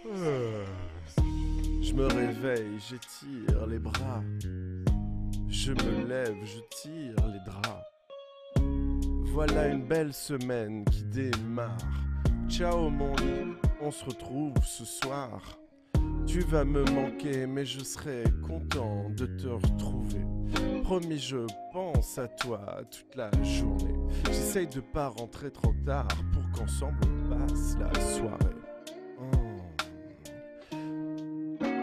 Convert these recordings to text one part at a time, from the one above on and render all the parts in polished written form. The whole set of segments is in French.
Euh, Je me réveille, j'étire les bras. Je me lève, je tire les draps. Voilà une belle semaine qui démarre. Ciao mon lit, on se retrouve ce soir. Tu vas me manquer, mais je serai content de te retrouver. Promis, je pense à toi toute la journée. J'essaye de pas rentrer trop tard pour qu'ensemble on passe la soirée.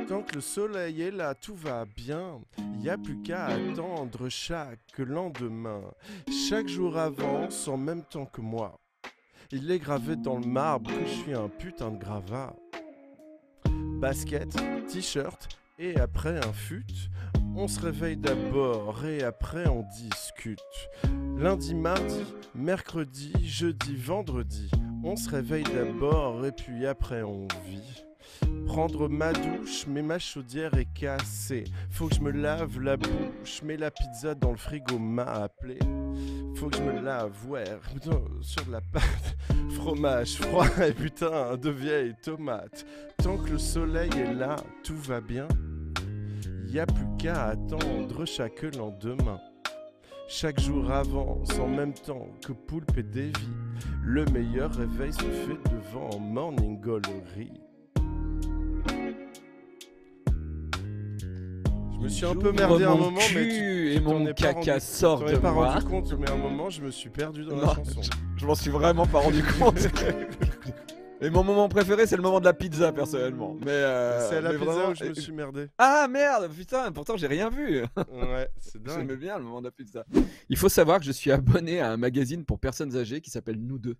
Tant que le soleil est là, tout va bien. Y a plus qu'à attendre chaque lendemain. Chaque jour avance en même temps que moi. Il est gravé dans le marbre que je suis un putain de gravat. Basket, t-shirt et après un fut. On se réveille d'abord et après on discute. Lundi, mardi, mercredi, jeudi, vendredi. On se réveille d'abord et puis après on vit. Prendre ma douche, mais ma chaudière est cassée. Faut que je me lave la bouche, mais la pizza dans le frigo m'a appelé. Faut que je me lave, ouais, putain, sur de la pâte, fromage froid et putain de vieilles tomates. Tant que le soleil est là, tout va bien. Y a plus qu'à attendre chaque lendemain. Chaque jour avance en même temps que Poulpe et Davy. Le meilleur réveil se fait devant Morning Glory. Je me suis un peu merdé un moment, mais et mon caca sort de pas moi. rendu compte, mais à un moment, je me suis perdu dans la chanson. Je m'en suis vraiment pas rendu compte. Et mon moment préféré, c'est le moment de la pizza, personnellement. Mais c'est à la mais pizza vraiment- où je me suis merdé. Ah merde, putain, pourtant j'ai rien vu. Ouais, c'est dingue. J'aimais bien le moment de la pizza. Il faut savoir que je suis abonné à un magazine pour personnes âgées qui s'appelle Nous Deux.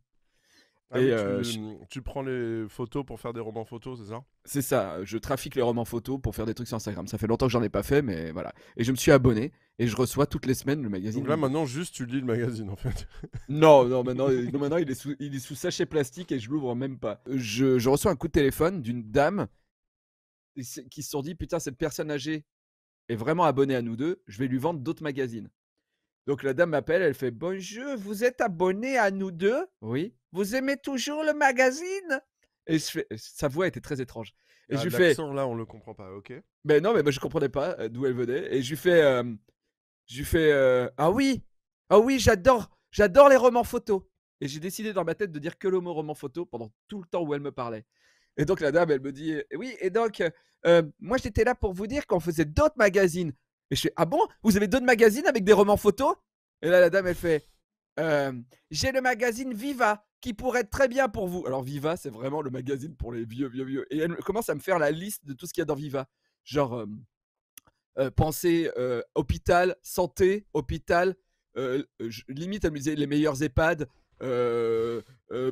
Ah Et, oui, tu prends les photos pour faire des romans photos, c'est ça? C'est ça, je trafique les romans photos pour faire des trucs sur Instagram. Ça fait longtemps que j'en ai pas fait, mais voilà. Et je me suis abonné et je reçois toutes les semaines le magazine. Donc là, Nous Deux. maintenant, juste tu lis le magazine en fait. Non, maintenant il est sous sachet plastique et je l'ouvre même pas. Je reçois un coup de téléphone d'une dame qui se sont dit putain, cette personne âgée est vraiment abonnée à Nous Deux, je vais lui vendre d'autres magazines. Donc la dame m'appelle, elle fait bonjour, vous êtes abonné à Nous Deux? Oui. Vous aimez toujours le magazine? Et sa voix était très étrange. Et je lui fais, L'accent là, on le comprend pas, ok? ben non, mais moi je comprenais pas d'où elle venait. Et je lui fais ah oui, j'adore les romans photos. Et j'ai décidé dans ma tête de dire que le mot roman photo pendant tout le temps où elle me parlait. Et donc la dame, elle me dit oui, et donc moi j'étais là pour vous dire qu'on faisait d'autres magazines. Et je fais ah bon, vous avez d'autres magazines avec des romans photos? Et là la dame elle fait j'ai le magazine Viva qui pourrait être très bien pour vous. Alors Viva, c'est vraiment le magazine pour les vieux. Et elle commence à me faire la liste de tout ce qu'il y a dans Viva. Genre pensée hôpital, santé, hôpital. Limite, elle me disait les meilleurs EHPAD.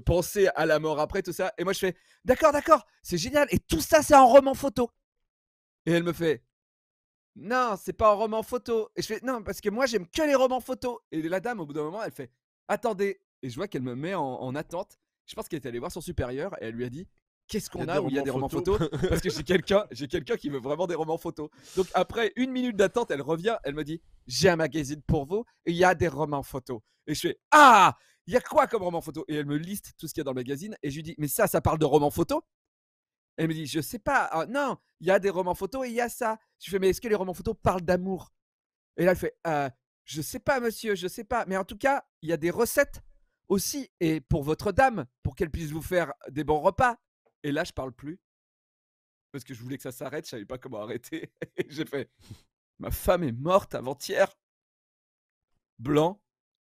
Penser à la mort après, tout ça. Et moi je fais d'accord, c'est génial. Et tout ça, c'est en roman photo. Et elle me fait non, c'est pas en roman photo. Et je fais non, parce que moi j'aime que les romans photos. Et la dame, au bout d'un moment, elle fait attendez. Et je vois qu'elle me met en attente. Je pense qu'elle est allée voir son supérieur et elle lui a dit qu'est-ce qu'on a où il y a des romans photos? Parce que j'ai quelqu'un qui veut vraiment des romans photos. Donc après 1 minute d'attente, elle revient, elle me dit j'ai un magazine pour vous et il y a des romans photos. Et je fais ah, il y a quoi comme roman photo? Et elle me liste tout ce qu'il y a dans le magazine et je lui dis mais ça parle de romans photos? Elle me dit je sais pas. Ah, non, il y a des romans photos et il y a ça. Je fais mais est-ce que les romans photos parlent d'amour? Et là elle fait je sais pas monsieur, je sais pas, mais en tout cas il y a des recettes aussi et pour votre dame pour qu'elle puisse vous faire des bons repas. Et là je parle plus parce que je voulais que ça s'arrête, je savais pas comment arrêter. Et j'ai fait ma femme est morte avant-hier. Blanc.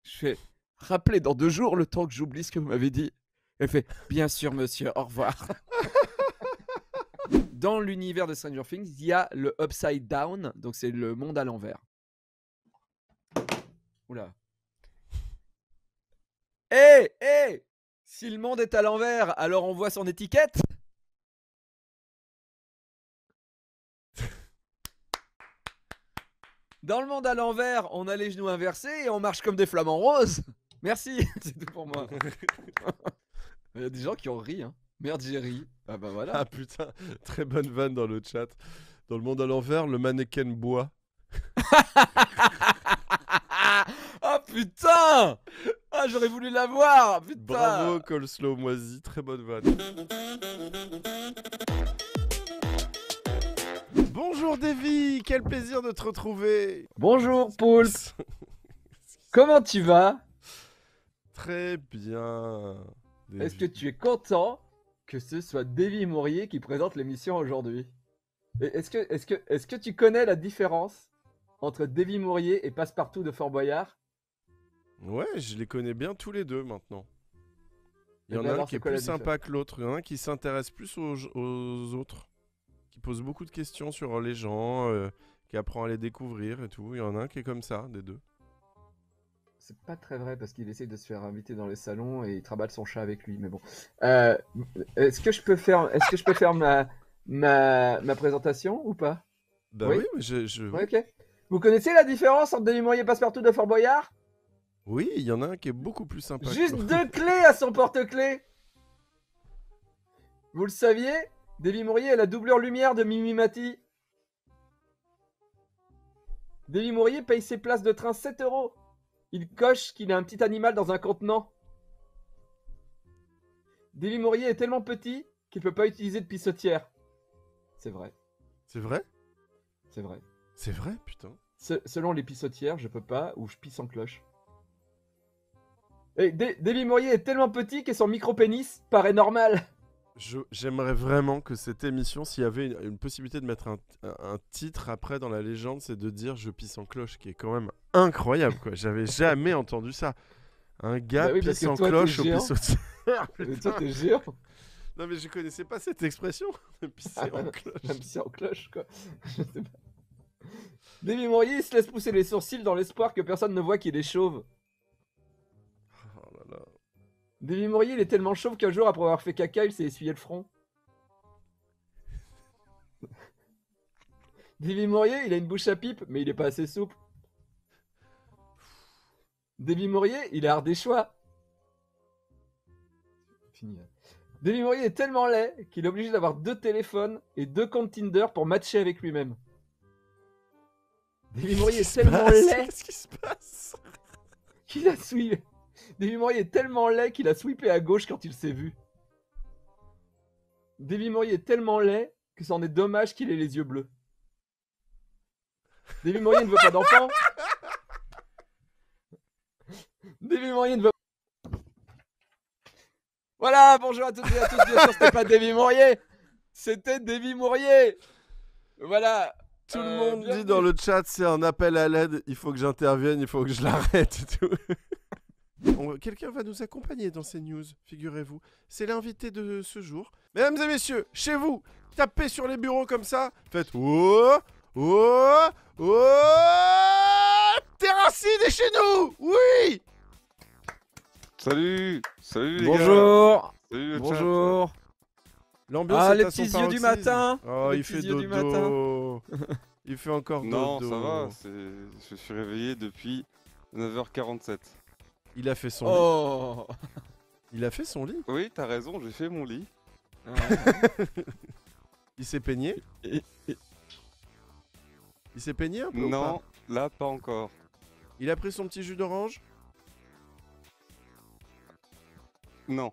Je fais rappelez dans 2 jours le temps que j'oublie ce que vous m'avez dit. Elle fait bien sûr monsieur, au revoir. Dans l'univers de Stranger Things, il y a le Upside Down, donc c'est le monde à l'envers. Oula. Hé, si le monde est à l'envers, alors on voit son étiquette. Dans le monde à l'envers, on a les genoux inversés et on marche comme des flamants roses. Merci, c'est tout pour moi. Il y a des gens qui ont ri, hein. Merde, j'ai ri. Ah bah voilà. Ah putain, très bonne vanne dans le chat. Dans le monde à l'envers, le mannequin boit. Oh putain! Oh Ah, j'aurais voulu la voir, putain. Bravo, Coleslaw Moisi, très bonne vanne. Bonjour Davy, quel plaisir de te retrouver. Bonjour, Poulpe. Comment tu vas? Très bien. Est-ce que tu es content que ce soit Davy Mourier qui présente l'émission aujourd'hui? Est-ce que tu connais la différence entre Davy Mourier et Passepartout de Fort Boyard? Ouais, je les connais bien tous les deux maintenant. Il y Eh en ben a un alors, qui est c'est quoi la plus sympa que l'autre. Il y en a un qui s'intéresse plus aux autres. Qui pose beaucoup de questions sur les gens, qui apprend à les découvrir et tout. Il y en a un qui est comme ça, des deux. C'est pas très vrai parce qu'il essaye de se faire inviter dans les salons et il travaille son chat avec lui. Mais bon, est-ce que je peux faire ma présentation ou pas? Bah Oui. oui, mais Ouais, ok. Vous connaissez la différence entre Davy Mourier et Passepartout de Fort Boyard? Oui, il y en a un qui est beaucoup plus sympa que Juste l'autre. 2 clés à son porte-clés. Vous le saviez? Davy Mourier est la doublure lumière de Mimi Mati. Davy Mourier paye ses places de train 7 €. Il coche qu'il a un petit animal dans un contenant. Davy Mourier est tellement petit qu'il peut pas utiliser de pissotière. C'est vrai, C'est vrai? c'est vrai. C'est vrai, putain. Selon les pissotières, je peux pas ou je pisse en cloche. Et Davy Mourier est tellement petit que son micro-pénis paraît normal. J'aimerais vraiment que cette émission, s'il y avait une possibilité de mettre un titre après dans la légende, c'est de dire je pisse en cloche, qui est quand même incroyable, quoi. J'avais jamais entendu ça. Un gars Bah oui, parce pisse que en toi, t'es cloche au géant. pissotière. Et toi, t'es géant. Non, mais je connaissais pas cette expression, de pisser en cloche. Même si en cloche, quoi. Je sais pas. Davy Mourier il se laisse pousser les sourcils dans l'espoir que personne ne voit qu'il est chauve. Oh là là. Davy Mourier, il est tellement chauve qu'un jour, après avoir fait caca, il s'est essuyé le front. Davy Mourier, il a une bouche à pipe, mais il est pas assez souple. Davy Mourier, il est ardéchois. Fini. Là. Davy Mourier est tellement laid qu'il est obligé d'avoir 2 téléphones et 2 comptes Tinder pour matcher avec lui-même. Davy Mourier est tellement laid Qu'est-ce qui se passe? qu'il a sweepé. Davy Mourier est tellement laid qu'il a sweepé à gauche quand il s'est vu. Davy Mourier est tellement laid que c'en est dommage qu'il ait les yeux bleus. Davy Mourier ne veut pas d'enfant. Davy Mourier ne veut. Voilà, bonjour à toutes et à tous. Bien sûr, c'était pas Davy Mourier, c'était Davy Mourier. Voilà. Tout le monde dit bienvenue. dans le chat, c'est un appel à l'aide, il faut que j'intervienne, il faut que je l'arrête et tout. Quelqu'un va nous accompagner dans ces news, figurez-vous. C'est l'invité de ce jour. Mesdames et messieurs, chez vous, tapez sur les bureaux comme ça, faites oh, oh, oh, Terracide est chez nous. Oui. Salut, salut les gars. Bonjour. Salut le chat. Bonjour. L'ambiance Ah, est les à son petits yeux du paroxysme. matin. Oh, Les il petits fait yeux du dodo. Il fait encore Non, dodo. ça va, je suis réveillé depuis 9h47. Il a fait son lit. Oh. Il a fait son lit. Oui, t'as raison, j'ai fait mon lit. Il s'est peigné. Et- Il s'est peigné un peu ou Non, pas là pas encore. Il a pris son petit jus d'orange. Non.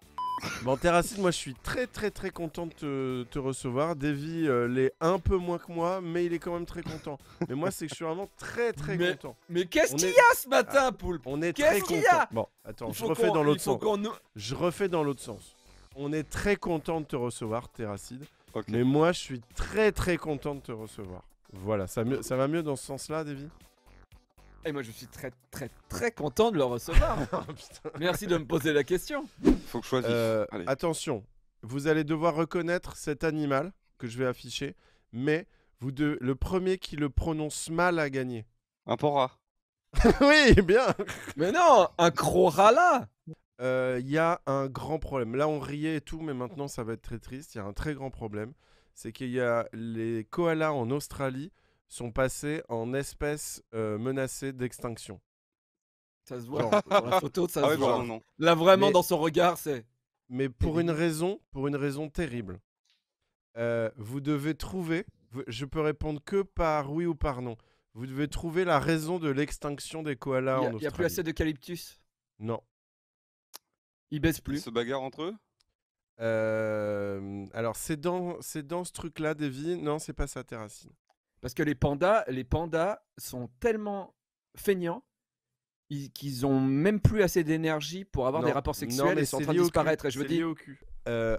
Bon, Terracide, moi je suis très content de te recevoir. Davy l'est un peu moins que moi, mais il est quand même très content. Mais moi, c'est que je suis vraiment très Mais- content. Mais qu'est-ce On qu'il est- y a ce matin, Poulpe? On est Qu'est-ce très qu'il y content. a Bon, attends, Il je faut refais qu'on- dans l'autre il faut sens. qu'on nous- Je refais dans l'autre sens. On est très content de te recevoir, Terracide. Ok. Mais moi, je suis très content de te recevoir. Voilà, ça va mieux dans ce sens-là, Davy? Et moi, je suis très content de le recevoir. Oh, putain. Merci de me poser la question. Faut que je choisisse. Allez. Attention, vous allez devoir reconnaître cet animal que je vais afficher, mais le premier qui le prononce mal a gagné. Un pora. Oui, bien. Mais non, un crorala. Il y a un grand problème. Là, on riait et tout, mais maintenant, ça va être très triste. Il y a un très grand problème. C'est qu'il y a les koalas en Australie sont passés en espèces menacées d'extinction. Ça se voit dans la photo, ça Ah se ouais, voit. bah non. Là, vraiment, Mais- dans son regard, c'est... Mais pour une raison terrible. Vous devez trouver, je peux répondre que par oui ou par non. Vous devez trouver la raison de l'extinction des koalas en Il Australie. n'y a plus assez d'eucalyptus. Non. Ils baissent Ils plus. se bagarrent entre eux? Alors, c'est dans ce truc-là, Davy. Non, c'est pas ça, Terracine. Parce que les pandas sont tellement feignants qu'ils ont même plus assez d'énergie pour avoir des Non, rapports non, sexuels mais et sont en c'est train de lié au cul. disparaître. Et je me C'est dis, lié au cul.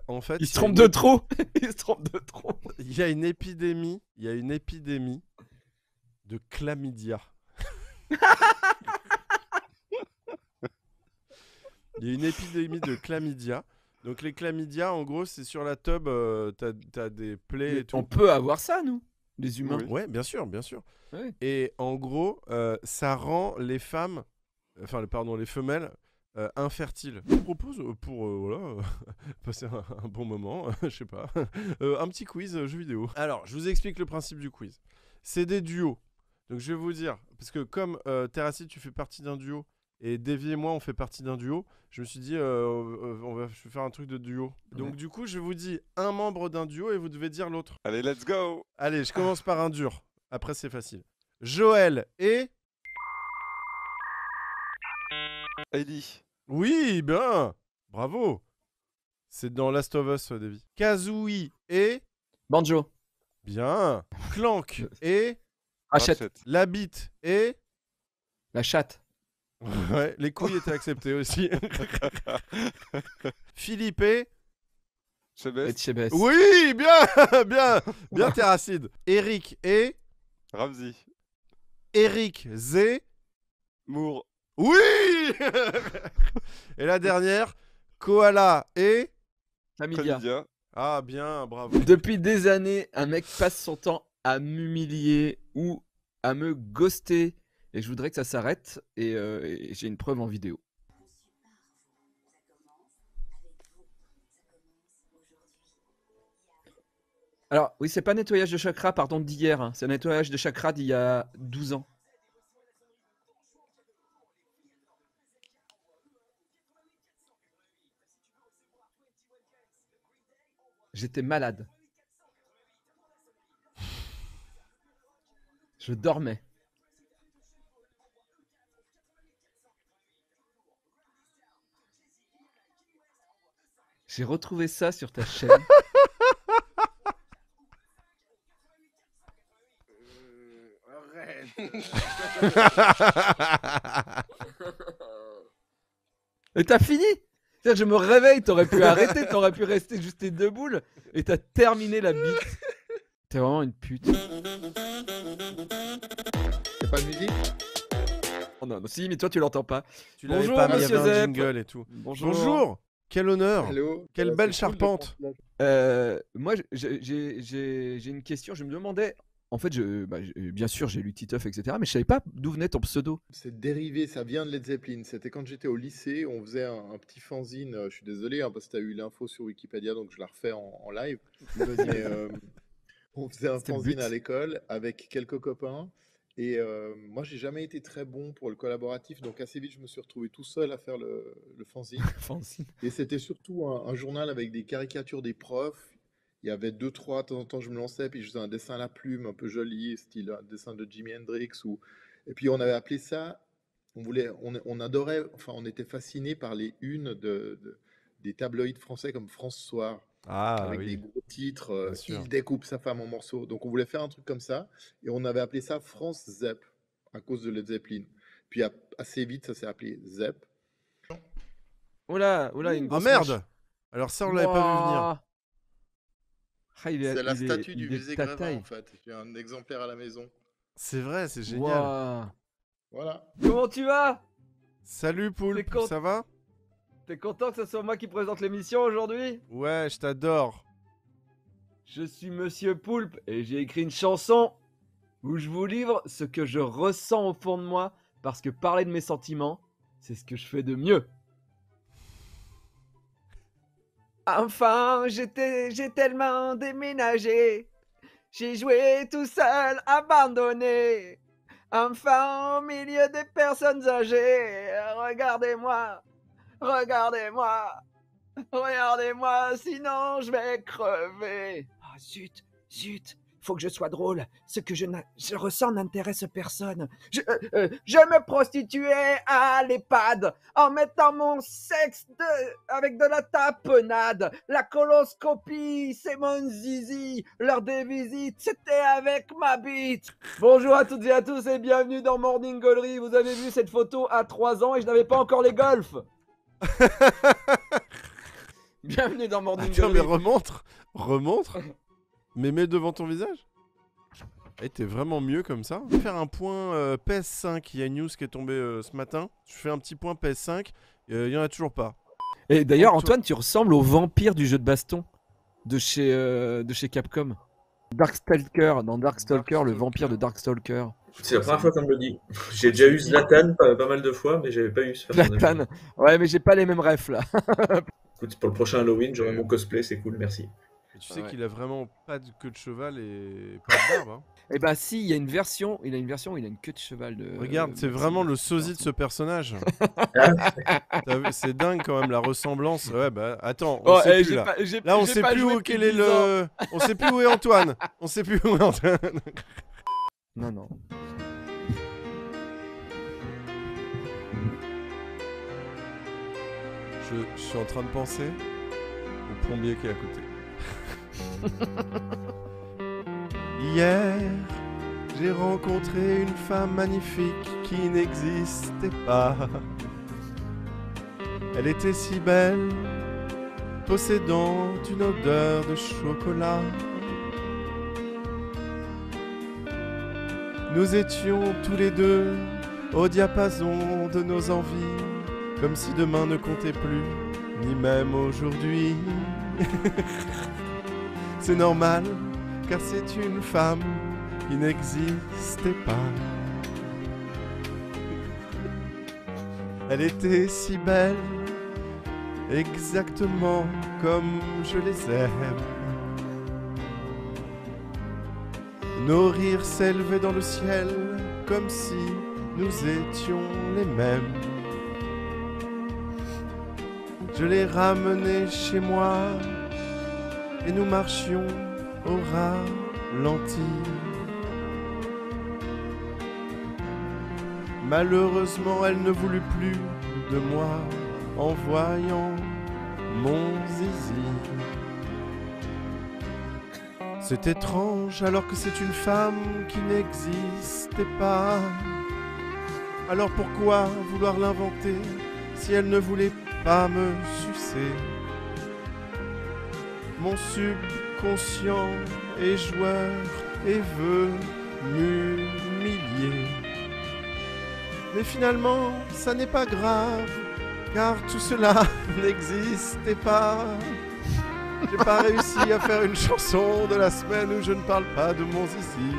En fait, ils se il y a trompent une de trop. Ils se trompent de trop. Il y a une épidémie. Il y a une épidémie de chlamydia. Il y a une épidémie de chlamydia. Donc les chlamydia, en gros, c'est sur la tub, t'as des plaies Mais et tout. on peut avoir ça, nous, les humains. Oui. Ouais, bien sûr, bien sûr. Ouais. Et en gros, ça rend les femmes, les femelles, infertiles. Je vous propose pour voilà, passer un bon moment, je sais pas, un petit quiz jeu vidéo. Alors, je vous explique le principe du quiz. C'est des duos. Donc je vais vous dire, parce que comme Terracid, tu fais partie d'un duo, et Davy et moi, on fait partie d'un duo, je me suis dit, je vais faire un truc de duo. Donc du coup, je vous dis un membre d'un duo et vous devez dire l'autre. Allez, let's go! Allez, je commence par un dur. Après, c'est facile. Joël et... Ellie. Oui, bien. Bravo. C'est dans Last of Us, Davy. Kazooie et... Banjo. Bien. Clank et... Rachette. Ratchet. La bite et... La chatte. Ouais, les couilles étaient acceptées aussi. Philippe et... Et Chebest. Chebest. Oui, bien, bien, bien Terracide. Eric et... Ramsey. Eric Z. Moore. Oui. Et la dernière, Koala et... Chlamydia. Chlamydia. Ah, bien, bravo. Depuis des années, un mec passe son temps à m'humilier ou à me ghoster. Et je voudrais que ça s'arrête. Et j'ai une preuve en vidéo. Alors, oui, c'est pas nettoyage de chakra, pardon, d'hier. Hein. C'est nettoyage de chakra d'il y a 12 ans. J'étais malade. Je dormais. J'ai retrouvé ça sur ta chaîne. Et t'as fini? C'est-à-dire que je me réveille, t'aurais pu arrêter, t'aurais pu rester juste tes deux boules, et t'as terminé la bite. T'es vraiment une pute. Y'a pas de musique? Oh non, non, si, mais toi tu l'entends pas. Tu l'avais Bonjour, pas mis, il y monsieur avait un Zep. jingle et tout. Bonjour. Bonjour. Quel honneur. Hello. Quelle C'est belle cool de charpente. prendre la- Moi, j'ai une question. Je me demandais. En fait, bien sûr, j'ai lu Titeuf, etc. Mais je savais pas d'où venait ton pseudo. C'est dérivé, ça vient de Led Zeppelin. C'était quand j'étais au lycée, on faisait un petit fanzine. Je suis désolé hein, parce que tu as eu l'info sur Wikipédia, donc je la refais en live. Mais, on faisait un C'était le fanzine but. à l'école avec quelques copains. Et moi, j'ai jamais été très bon pour le collaboratif, donc assez vite, je me suis retrouvé tout seul à faire le fanzine. Fanzine. Et c'était surtout un journal avec des caricatures des profs. Il y avait deux, trois, de temps en temps, je me lançais, puis je faisais un dessin à la plume un peu joli, style un dessin de Jimi Hendrix. Et puis on avait appelé ça, on adorait, enfin on était fasciné par les unes des tabloïds français comme France Soir, Ah avec des oui, gros titres, bien sûr. Il découpe sa femme en morceaux. Donc on voulait faire un truc comme ça, et on avait appelé ça France Zepp, à cause de Led Zeppelin. Puis assez vite, ça s'est appelé Zepp. Oula, une Oh grosse merde. mèche. Alors ça, on l'avait pas vu venir. Ouah. Ah, C'est la statue il du est de musée ta Grévin, taille. en fait. J'ai un exemplaire à la maison. C'est vrai, c'est génial. Ouah. Voilà. Comment tu vas? Salut Poulpe, T'es con- ça va? T'es content que ce soit moi qui présente l'émission aujourd'hui? Ouais, je t'adore. Je suis Monsieur Poulpe et j'ai écrit une chanson où je vous livre ce que je ressens au fond de moi parce que parler de mes sentiments, c'est ce que je fais de mieux. Enfin, j'ai tellement déménagé. J'ai joué tout seul, abandonné. Enfin, au milieu des personnes âgées. Regardez-moi, regardez-moi, regardez-moi, sinon je vais crever. Ah, zut, faut que je sois drôle. Ce que je ressens n'intéresse personne. Je me prostituais à l'EHPAD en mettant mon sexe avec de la tapenade. La coloscopie, c'est mon zizi. L'heure des visites, c'était avec ma bite. Bonjour à toutes et à tous et bienvenue dans Morning Gallery. Vous avez vu cette photo à 3 ans et je n'avais pas encore les golfs. Bienvenue dans Morning Attends, Gallery. mais remontre, mais mets devant ton visage. Eh, t'es vraiment mieux comme ça. Je vais faire un point PS5, il y a une news qui est tombée ce matin. Je fais un petit point PS5, il y en a toujours pas. Et d'ailleurs, Antoine- Antoine, tu ressembles au vampire du jeu de baston de chez Capcom. Darkstalker, dans Darkstalker, le vampire de Darkstalker. C'est la première fois qu'on me le dit. J'ai déjà eu Zlatan pas mal de fois, mais j'avais pas eu ce personnage. Zlatan. Ouais, mais j'ai pas les mêmes refs là. Écoute, pour le prochain Halloween, j'aurai mon cosplay, c'est cool, merci. Et tu sais Ouais. qu'il a vraiment pas de queue de cheval et pas de barbe. Hein. Et bah si, il y a une version, il a une version où il a une queue de cheval de. Regarde, c'est Maxime. vraiment le sosie de ce personnage. T'as vu, c'est dingue quand même la ressemblance. Ouais, bah attends, on Oh, sait eh, plus j'ai là. pas- j'ai- Là, on j'ai sait pas plus joué où depuis quel est 10 ans. le. On sait plus où est Antoine. On sait plus où est Antoine. Non, non. Je suis en train de penser au plombier qui est à côté. Hier, j'ai rencontré une femme magnifique qui n'existait pas. Elle était si belle, possédant une odeur de chocolat. Nous étions tous les deux au diapason de nos envies, comme si demain ne comptait plus, ni même aujourd'hui. C'est normal, car c'est une femme qui n'existait pas. Elle était si belle, exactement comme je les aime. Nos rires s'élevaient dans le ciel, comme si nous étions les mêmes. Je l'ai ramenée chez moi, et nous marchions au ralenti. Malheureusement, elle ne voulut plus de moi en voyant mon zizi. C'est étrange alors que c'est une femme qui n'existait pas. Alors pourquoi vouloir l'inventer si elle ne voulait pas me sucer? Mon subconscient est joueur et veut m'humilier. Mais finalement, ça n'est pas grave, car tout cela n'existait pas. J'ai pas réussi à faire une chanson de la semaine où je ne parle pas de mon zizi.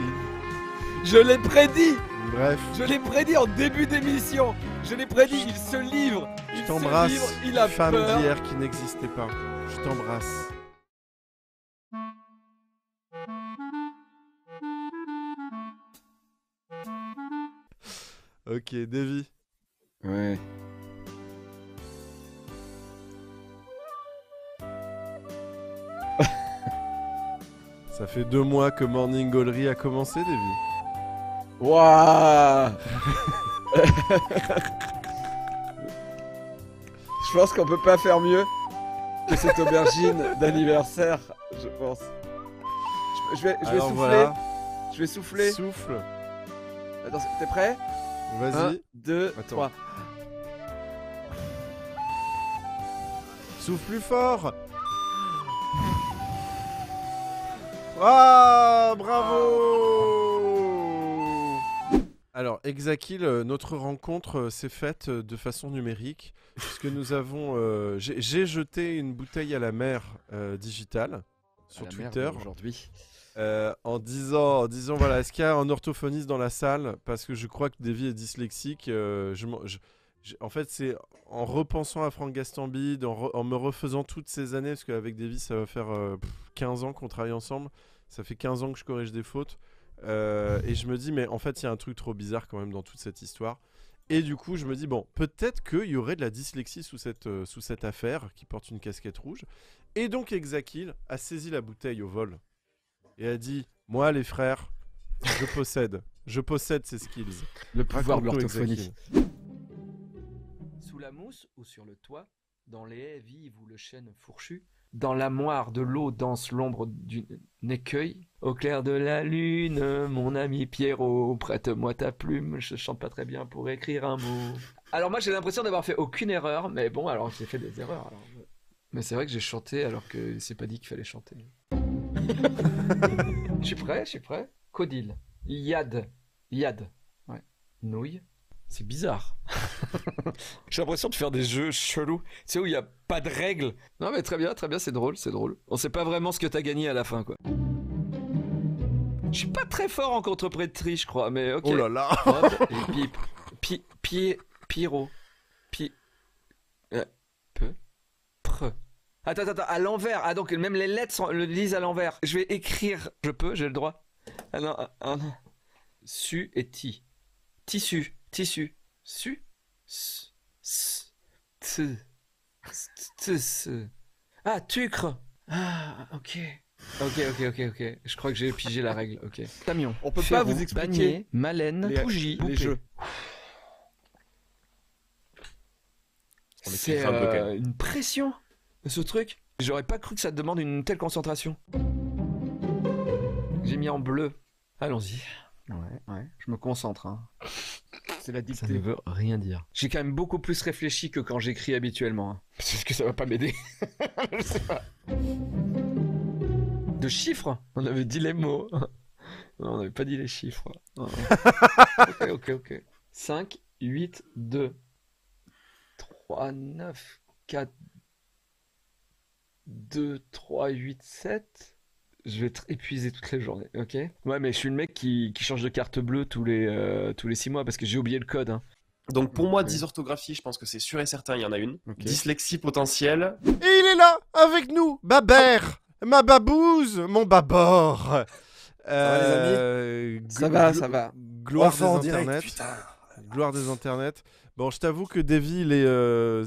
Je l'ai prédit. Bref, Je l'ai prédit en début d'émission. Je l'ai prédit. Il se livre. je Il se livre. t'embrasse, Il a femme peur. d'hier qui n'existait pas. Je t'embrasse. Ok, Davy. Ouais. Ça fait 2 mois que Morning Gallery a commencé, Davy. Waouh. Je pense qu'on peut pas faire mieux que cette aubergine d'anniversaire, je pense. Je vais Alors souffler. voilà, Je vais souffler. souffle. Attends, t'es prêt? 1, Vas-y, 2, Attends. 3. souffle plus fort. Ah, bravo. Alors, Exakil, notre rencontre s'est faite de façon numérique, puisque nous avons... j'ai jeté une bouteille à la mer digitale sur Twitter. Aujourd'hui. En disant voilà, est-ce qu'il y a un orthophoniste dans la salle? Parce que je crois que Davy est dyslexique. En fait, c'est en repensant à Franck Gastambide, en me refaisant toutes ces années, parce qu'avec Davy, ça va faire 15 ans qu'on travaille ensemble. Ça fait 15 ans que je corrige des fautes. Et je me dis, mais en fait, il y a un truc trop bizarre quand même dans toute cette histoire. Et du coup, je me dis, bon, peut-être qu'il y aurait de la dyslexie sous cette affaire qui porte une casquette rouge. Et donc, Exakil a saisi la bouteille au vol et a dit, Moi, les frères, je possède ces skills. Le pouvoir de Raconte-nous, l'orthophonie. Exakin. Sous la mousse ou sur le toit, dans les haies vives ou le chêne fourchu, dans la moire de l'eau danse l'ombre d'une écueil. Au clair de la lune, mon ami Pierrot, prête-moi ta plume, je chante pas très bien pour écrire un mot. Alors moi j'ai l'impression d'avoir fait aucune erreur, mais bon alors j'ai fait des erreurs. Alors. Mais c'est vrai que j'ai chanté alors que c'est pas dit qu'il fallait chanter. Je suis prêt. Codil, Yad, ouais. Nouille, c'est bizarre. J'ai l'impression de faire des jeux chelous, tu sais où il y a pas de règles. Non mais très bien, c'est drôle. On sait pas vraiment ce que t'as gagné à la fin quoi. Je suis pas très fort en contreprétrie je crois, mais ok. Oh là là. Hop, et Pyro. Peu. Pre. Attends, à l'envers. Ah donc même les lettres le lisent à l'envers. Je vais écrire. J'ai le droit. Ah non, non. Su et ti. Tissu. Su. Ah, tucre. Ah, ok. Ok. Je crois que j'ai pigé la règle. Ok. Tamion. On peut pas Ferron, vous expliquer Bagné, Malène, les- Pougy, les Poupée. jeux. On C'est écrira un vocal. une pression, ce truc. J'aurais pas cru que ça te demande une telle concentration. J'ai mis en bleu. Allons-y. Ouais. Je me concentre. Hein. C'est la Ça dictée. ne veut rien dire. J'ai quand même beaucoup plus réfléchi que quand j'écris habituellement. Hein. Parce que ça va pas m'aider. Je sais pas. De chiffres. On avait dit les mots. Non, on n'avait pas dit les chiffres. Ok. 5, 8, 2, 3, 9, 4, 2, 3, 8, 7. Je vais être épuisé toute la journée, ok? Ouais, mais je suis le mec qui change de carte bleue tous les 6 mois parce que j'ai oublié le code. Hein. Donc pour moi, Ok. dysorthographie, je pense que c'est sûr et certain, il y en a une. Ok. Dyslexie potentielle. Et il est là, avec nous, Babère, ma babouze, mon babord. va, les Ça va. Gloire Enfin en des direct, internets. putain. Gloire des internets. Bon, je t'avoue que Davy,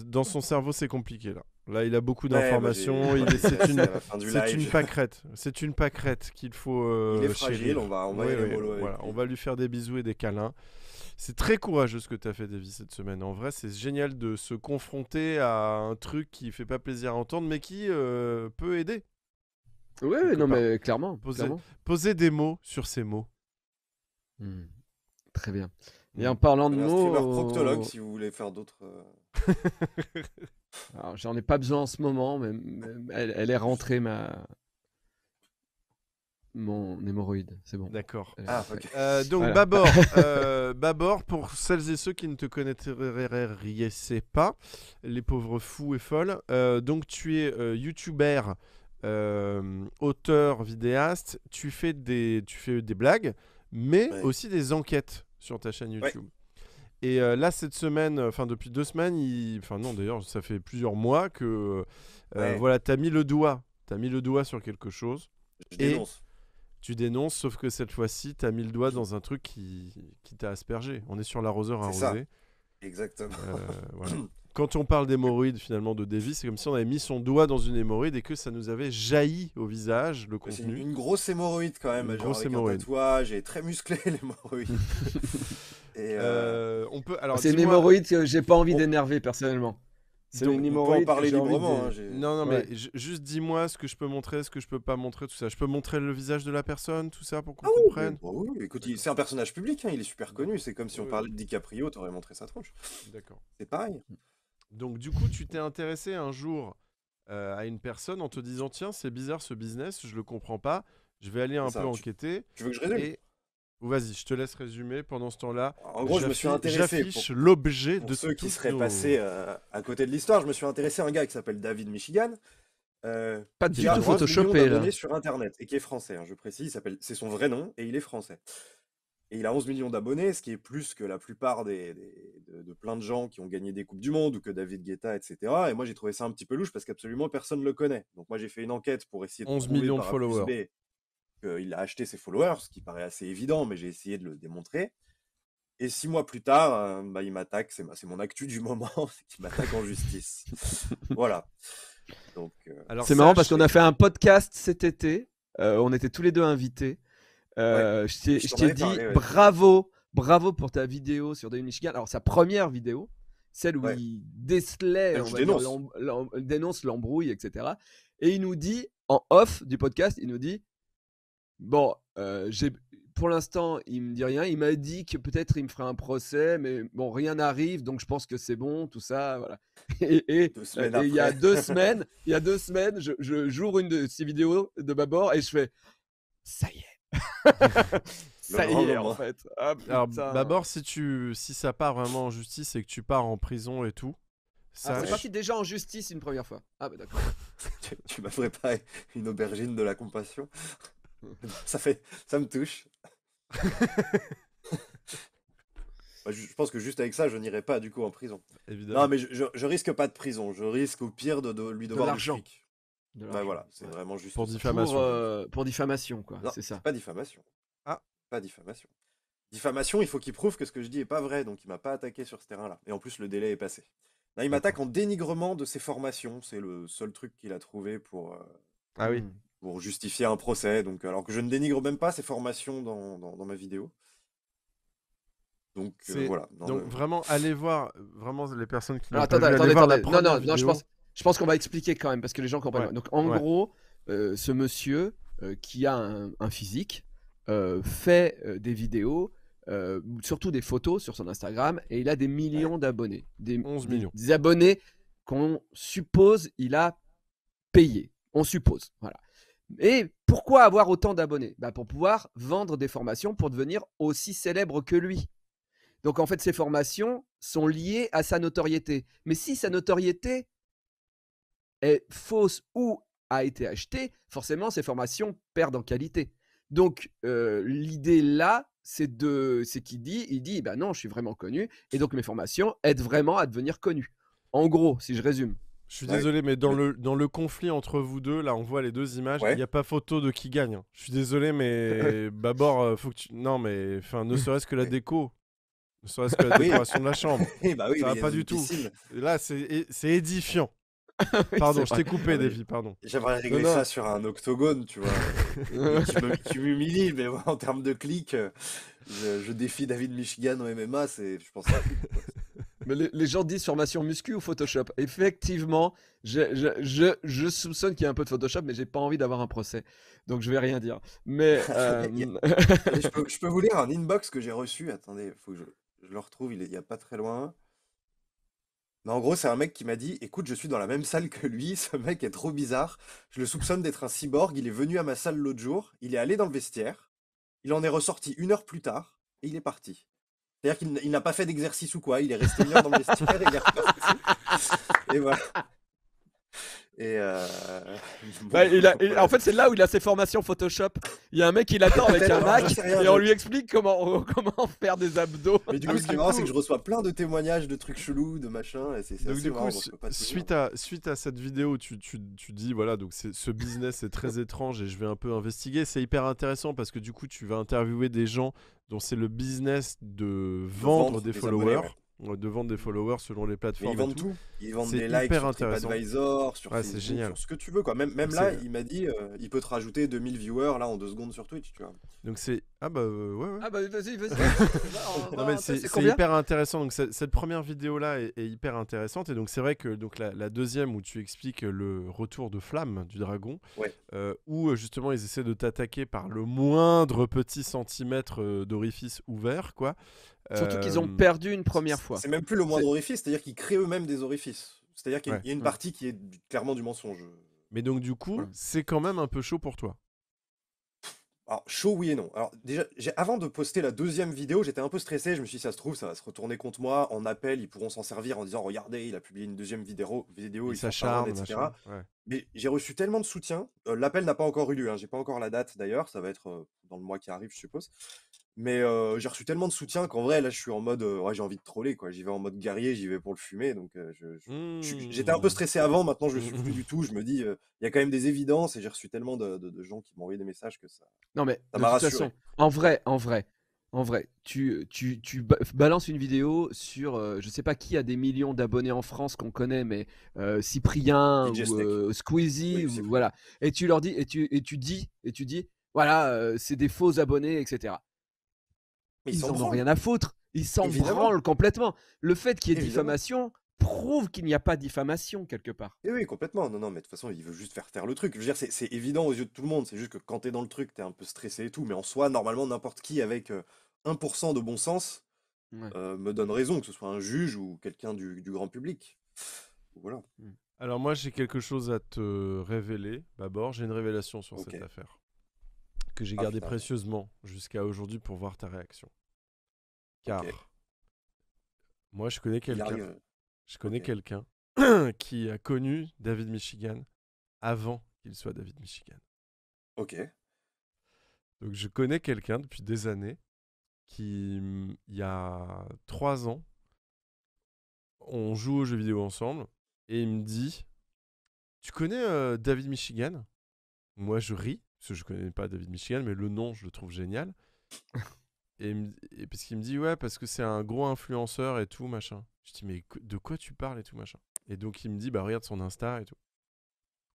dans son cerveau, c'est compliqué là. Là, il a beaucoup d'informations. C'est une pâquerette. C'est une pâquerette qu'il faut. Il est fragile, chérir. on va y Oui, aller oui, mollo avec voilà, lui. on va lui faire des bisous et des câlins. C'est très courageux ce que tu as fait, Davy, cette semaine. En vrai, c'est génial de se confronter à un truc qui fait pas plaisir à entendre, mais qui peut aider. Ouais, non, mais clairement. Poser- Poser des mots sur ces mots. Très bien. Et en parlant de Un mots. streamer proctologue si vous voulez faire d'autres. Alors, j'en ai pas besoin en ce moment, mais elle est rentrée, mon hémorroïde. C'est bon. D'accord. Elle est Ah, rentrée. ok. Donc Voilà. Babor, pour celles et ceux qui ne te connaîtraient pas, les pauvres fous et folles, donc tu es youtubeur, auteur, vidéaste, tu fais des blagues, mais Ouais. aussi des enquêtes sur ta chaîne YouTube. Et là, cette semaine, enfin depuis 2 semaines, enfin non d'ailleurs, ça fait plusieurs mois que Ouais. voilà, t'as mis le doigt sur quelque chose. Je Et- dénonce. Tu dénonces, sauf que cette fois-ci, t'as mis le doigt dans un truc qui t'a aspergé. On est sur l'arroseur C'est ça. arrosé. Exactement. Voilà. Quand on parle d'hémorroïdes, finalement, de Davy, c'est comme si on avait mis son doigt dans une hémorroïde et que ça nous avait jailli au visage, le C'est contenu. une grosse hémorroïde quand même, Une genre grosse avec hémorroïde. un tatouage et très musclé l'hémorroïde. Et On peut... Alors, C'est une dis-moi- hémorroïde que j'ai pas envie on- d'énerver personnellement. C'est Donc, une on peut en hémorroïde parler que j'ai envie librement. de- hein, j'ai- Non, non, Ouais. mais juste dis-moi ce que je peux montrer, ce que je peux pas montrer, tout ça. Je peux montrer le visage de la personne, tout ça, pour qu'on Ah oui, comprenne. bah oui, écoute, c'est un personnage public, hein, il est super connu. C'est comme si on Ouais. parlait de DiCaprio, t'aurais montré sa tronche. D'accord. C'est pareil. Donc du coup, tu t'es intéressé un jour à une personne en te disant tiens, c'est bizarre ce business, je le comprends pas, je vais aller un C'est ça, peu enquêter. Tu veux que je résume? Et vas-y, je te laisse résumer. Pendant ce temps-là, En gros, je me suis intéressé j'affiche l'objet pour de ceux qui toutes seraient nos- passés à côté de l'histoire. Je me suis intéressé à un gars qui s'appelle David Michigan. Pas du Qui a tout 11 millions photoshopé là. d'abonnés sur Internet et qui est français, hein, je précise, c'est son vrai nom et il est français. Et il a 11 millions d'abonnés, ce qui est plus que la plupart de plein de gens qui ont gagné des Coupes du Monde ou que David Guetta, etc. Et moi j'ai trouvé ça un petit peu louche parce qu'absolument personne ne le connaît. Donc moi j'ai fait une enquête pour essayer de 11 prouver millions de par A plus followers. B qu'il a acheté ses followers, ce qui paraît assez évident, mais j'ai essayé de le démontrer. Et 6 mois plus tard, il m'attaque, c'est mon actu du moment, c'est qu'il m'attaque en justice. Voilà. Donc, Alors, C'est marrant sache- parce qu'on a fait un podcast cet été. On était tous les deux invités. Je t'en t'ai avais dit parlé, ouais. bravo pour ta vidéo sur David Michigan. Alors, sa première vidéo, celle où Ouais. il décelait, Celle où on je va dire, dénonce. dénonce l'embrouille, etc. Et il nous dit, en off du podcast, il nous dit bon, pour l'instant, il me dit rien. Il m'a dit que peut-être il me ferait un procès, mais bon, rien n'arrive, donc je pense que c'est bon, tout ça, voilà. Et 2 semaines il y a après. 2 semaines, j'ouvre une de ces vidéos de Babor et je fais ça y est. Ça y grand est, en moment. fait. Ah Alors, putain. d'abord, si ça part vraiment en justice et que tu pars en prison et tout, Ah, c'est sache. parti déjà en justice une première fois. Ah bah d'accord. Tu m'as préparé une aubergine de la compassion. Ça me touche. Je pense que juste avec ça, je n'irai pas du coup en prison. Évidemment. Non, mais je risque pas de prison. Je risque au pire de lui devoir du l'argent. fric. De Ouais, l'argent. voilà, c'est vraiment juste Pour ça. diffamation. Pour diffamation, quoi. Non, C'est ça. c'est pas diffamation. Ah. Pas diffamation. Diffamation, il faut qu'il prouve que ce que je dis est pas vrai, donc il m'a pas attaqué sur ce terrain-là. Et en plus, le délai est passé. Là, il m'attaque en dénigrement de ses formations. C'est le seul truc qu'il a trouvé Ah oui. pour justifier un procès. Donc, alors que je ne dénigre même pas ses formations dans ma vidéo. Donc voilà. Donc vraiment, allez voir vraiment les personnes qui Alors, n'ont pas vu, allez attendez. voir la Non, première non, vidéo. je pense qu'on va expliquer quand même parce que les gens comprennent Ouais, pas. Donc, en ouais. gros, ce monsieur qui a un physique fait des vidéos, surtout des photos sur son Instagram, et il a des millions d'abonnés. 11 millions. Des abonnés qu'on suppose il a payé. On suppose. Voilà. Et pourquoi avoir autant d'abonnés? Bah, pour pouvoir vendre des formations pour devenir aussi célèbre que lui. Donc en fait, ces formations sont liées à sa notoriété. Mais si sa notoriété est fausse ou a été achetée, forcément, ces formations perdent en qualité. Donc l'idée là, c'est qu'il dit, bah non, je suis vraiment connu, et donc mes formations aident vraiment à devenir connu. En gros, si je résume. Je suis Ouais. désolé, mais dans le conflit entre vous deux, là, on voit les deux images. Il Ouais. n'y a pas photo de qui gagne. Hein. Je suis désolé, mais Babor, faut que tu. Non, mais enfin, ne serait-ce que la déco. Ne serait-ce que la Oui. décoration de la chambre. Bah oui, Ça va mais pas dans du une tout. piscine. Là, c'est édifiant. Oui, Pardon, c'est je t'ai vrai. coupé, Ah oui. Davy, pardon. J'aimerais régler Non. ça sur un octogone, tu vois. Tu m'humilies, mais en termes de clics, je défie David Michigan au MMA, je pense à tout, quoi. Mais les gens disent formation muscu ou Photoshop. Effectivement, je soupçonne qu'il y a un peu de Photoshop, mais j'ai pas envie d'avoir un procès. Donc je vais rien dire. Mais Attendez, je peux vous lire un inbox que j'ai reçu. Attendez, faut que je le retrouve, il y a pas très loin. Mais en gros, c'est un mec qui m'a dit, écoute, je suis dans la même salle que lui, ce mec est trop bizarre. Je le soupçonne d'être un cyborg, il est venu à ma salle l'autre jour, il est allé dans le vestiaire, il en est ressorti 1 heure plus tard, et il est parti. C'est-à-dire qu'il n'a pas fait d'exercice ou quoi, il est resté 1 heure dans le vestiaire et il est reparti. Et voilà. Et bah, bon, en fait, c'est là où il a ses formations Photoshop. Il y a un mec qui l'attend avec un Mac J'en sais rien, et on lui explique comment faire des abdos. Mais du coup, ce qui est marrant, c'est que je reçois plein de témoignages de trucs chelous, de machin, et c'est Donc assez du marrant, coup, donc je peux pas te dire. suite à cette vidéo, tu dis, voilà, donc ce business est très étrange et je vais un peu investiguer. C'est hyper intéressant parce que du coup, tu vas interviewer des gens dont c'est le business de vendre des followers. abonnés, De vendre des followers selon les Mais plateformes. ils vendent tout. Ils vendent C'est des likes hyper sur intéressant. TripAdvisor, sur Ouais, c'est Facebook, génial. sur ce que tu veux, quoi. Même Donc là, c'est- il m'a dit, il peut te rajouter 2000 viewers là en 2 secondes sur Twitch, tu vois. Donc c'est ouais ouais. Ah bah vas-y. Non mais c'est combien hyper intéressant. Donc cette première vidéo là est hyper intéressante et donc c'est vrai que donc la deuxième où tu expliques le retour de flamme du dragon, Ouais. où justement ils essaient de t'attaquer par le moindre petit centimètre d'orifice ouvert quoi. Surtout qu'ils ont perdu une première fois. C'est même plus le moindre orifice, c'est-à-dire qu'ils créent eux-mêmes des orifices. C'est-à-dire qu'il y a Ouais. une partie qui est clairement du mensonge. Mais donc du coup Voilà. c'est quand même un peu chaud pour toi. Alors, chaud, oui et non. Alors, déjà, avant de poster la deuxième vidéo, j'étais un peu stressé. Je me suis dit, ça se trouve, ça va se retourner contre moi. En appel, ils pourront s'en servir en disant, regardez, il a publié une deuxième vidéo, Il il s'en s'acharne, parle, etc. machin. Ouais. Mais j'ai reçu tellement de soutien. L'appel n'a pas encore eu lieu, hein. J'ai pas encore la date d'ailleurs. Ça va être dans le mois qui arrive, je suppose. Mais j'ai reçu tellement de soutien qu'en vrai, là, je suis en mode, ouais, j'ai envie de troller, quoi. J'y vais en mode guerrier, j'y vais pour le fumer. Donc, j'étais un peu stressé avant. Maintenant, je le suis plus du tout. Je me dis, il y a quand même des évidences et j'ai reçu tellement de gens qui m'ont envoyé des messages que ça. Non mais Ça de m'a toute rassuré. façon, en vrai, tu balances une vidéo sur, je sais pas qui a des millions d'abonnés en France qu'on connaît, mais Cyprien DJ ou Snake. Squeezie, Oui, ou Cyprien. voilà. Et tu leur dis, et tu dis, Voilà, c'est des faux abonnés, etc. Mais Ils s'en en ont branlent, rien à foutre. Ils s'en évidemment, branlent complètement. Le fait qu'il y ait évidemment. diffamation prouve qu'il n'y a pas diffamation quelque part. Et oui, complètement. Non, non, mais de toute façon, il veut juste faire taire le truc. Je veux dire, c'est évident aux yeux de tout le monde. C'est juste que quand t'es dans le truc, t'es un peu stressé et tout. Mais en soi, normalement, n'importe qui avec 1% de bon sens Ouais. me donne raison, que ce soit un juge ou quelqu'un du grand public. Voilà. Alors moi j'ai quelque chose à te révéler. D'abord, j'ai une révélation sur Ok. cette affaire que j'ai Ah gardée putain, précieusement jusqu'à aujourd'hui pour voir ta réaction. Car ok. moi je connais Il quelqu'un. arrive. Je connais Ok. quelqu'un qui a connu David Michigan avant qu'il soit David Michigan. Ok. Donc je connais quelqu'un depuis des années qui, il y a 3 ans, on joue aux jeux vidéo ensemble et il me dit, tu connais David Michigan? Moi je ris, parce que je connais pas David Michigan, mais le nom je le trouve génial. Et parce qu'il me dit, ouais, parce que c'est un gros influenceur et tout, machin. Je dis, mais de quoi tu parles et tout, machin. Et donc il me dit, bah regarde son Insta et tout.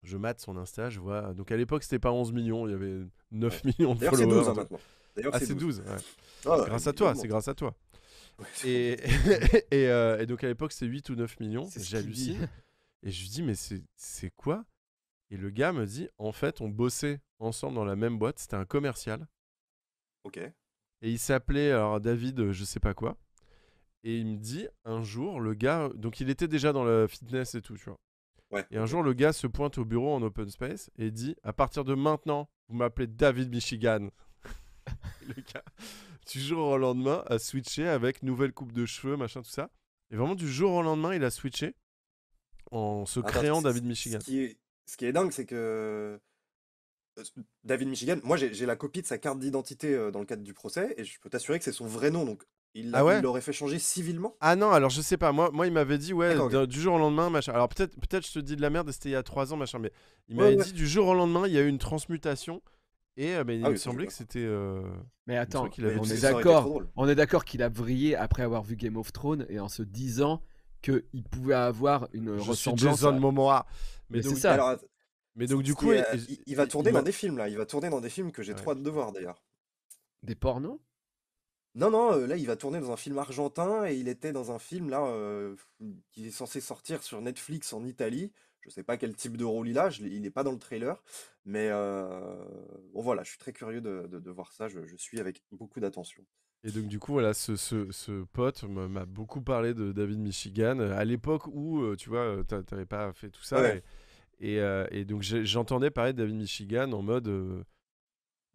Je mate son Insta, je vois. Donc à l'époque, c'était pas 11 millions, il y avait 9 Ouais. millions de D'ailleurs, c'est followers. 12 un hein, truc. maintenant. D'ailleurs, Ah, c'est c'est 12. 12, ouais. Ah, ouais, Grâce à il toi, augmente. c'est grâce à toi. Ouais, Et, et donc à l'époque, c'est 8 ou 9 millions. C'est ce qu'il dit. J'hallucine. Et je lui dis, mais c'est quoi? Et le gars me dit, en fait, on bossait ensemble dans la même boîte. C'était un commercial. Ok. Et il s'appelait, alors David, je sais pas quoi. Et il me dit, un jour, le gars. Donc il était déjà dans le fitness et tout, tu vois. Ouais. Et un Ok. jour, le gars se pointe au bureau en open space et dit, à partir de maintenant, vous m'appelez David Michigan. Le gars, du jour au lendemain, a switché avec nouvelle coupe de cheveux, machin, tout ça. Et vraiment, du jour au lendemain, il a switché en se Attends, créant ce David ce Michigan. qui est dingue, c'est que David Michigan, moi j'ai la copie de sa carte d'identité dans le cadre du procès et je peux t'assurer que c'est son vrai nom. Donc il Ah ouais? l'aurait fait changer civilement. Ah non, alors je sais pas. Moi il m'avait dit, ouais, D'accord, ok. du jour au lendemain, machin. Alors peut-être je te dis de la merde, c'était il y a 3 ans, machin. Mais il Ouais, m'avait ouais. dit, du jour au lendemain, il y a eu une transmutation. Et mais il Ah me oui, ça, je semblait sais que pas. c'était. Mais Il me semblait attends, qu'il avait on dit est Ça aurait été trop d'accord. drôle. On est d'accord qu'il a vrillé après avoir vu Game of Thrones et en se disant qu'il pouvait avoir une Je suis ressemblance Jason à... Momoa. Mais c'est Donc, ça. Alors, mais donc du ce qui coup, est, il, il va il tourner m'a. dans des films là. Il va tourner dans des films que j'ai Ouais. trop hâte de voir d'ailleurs. Des pornos? Non, non, là il va tourner dans un film argentin et il était dans un film là qui est censé sortir sur Netflix en Italie. Je sais pas quel type de rôle il a, il est pas dans le trailer, mais bon voilà, je suis très curieux de voir ça, je suis avec beaucoup d'attention. Et donc du coup, voilà, ce pote m'a beaucoup parlé de David Michigan à l'époque où, tu vois, t'avais pas fait tout ça. Ouais, Et donc j'entendais parler de David Michigan en mode,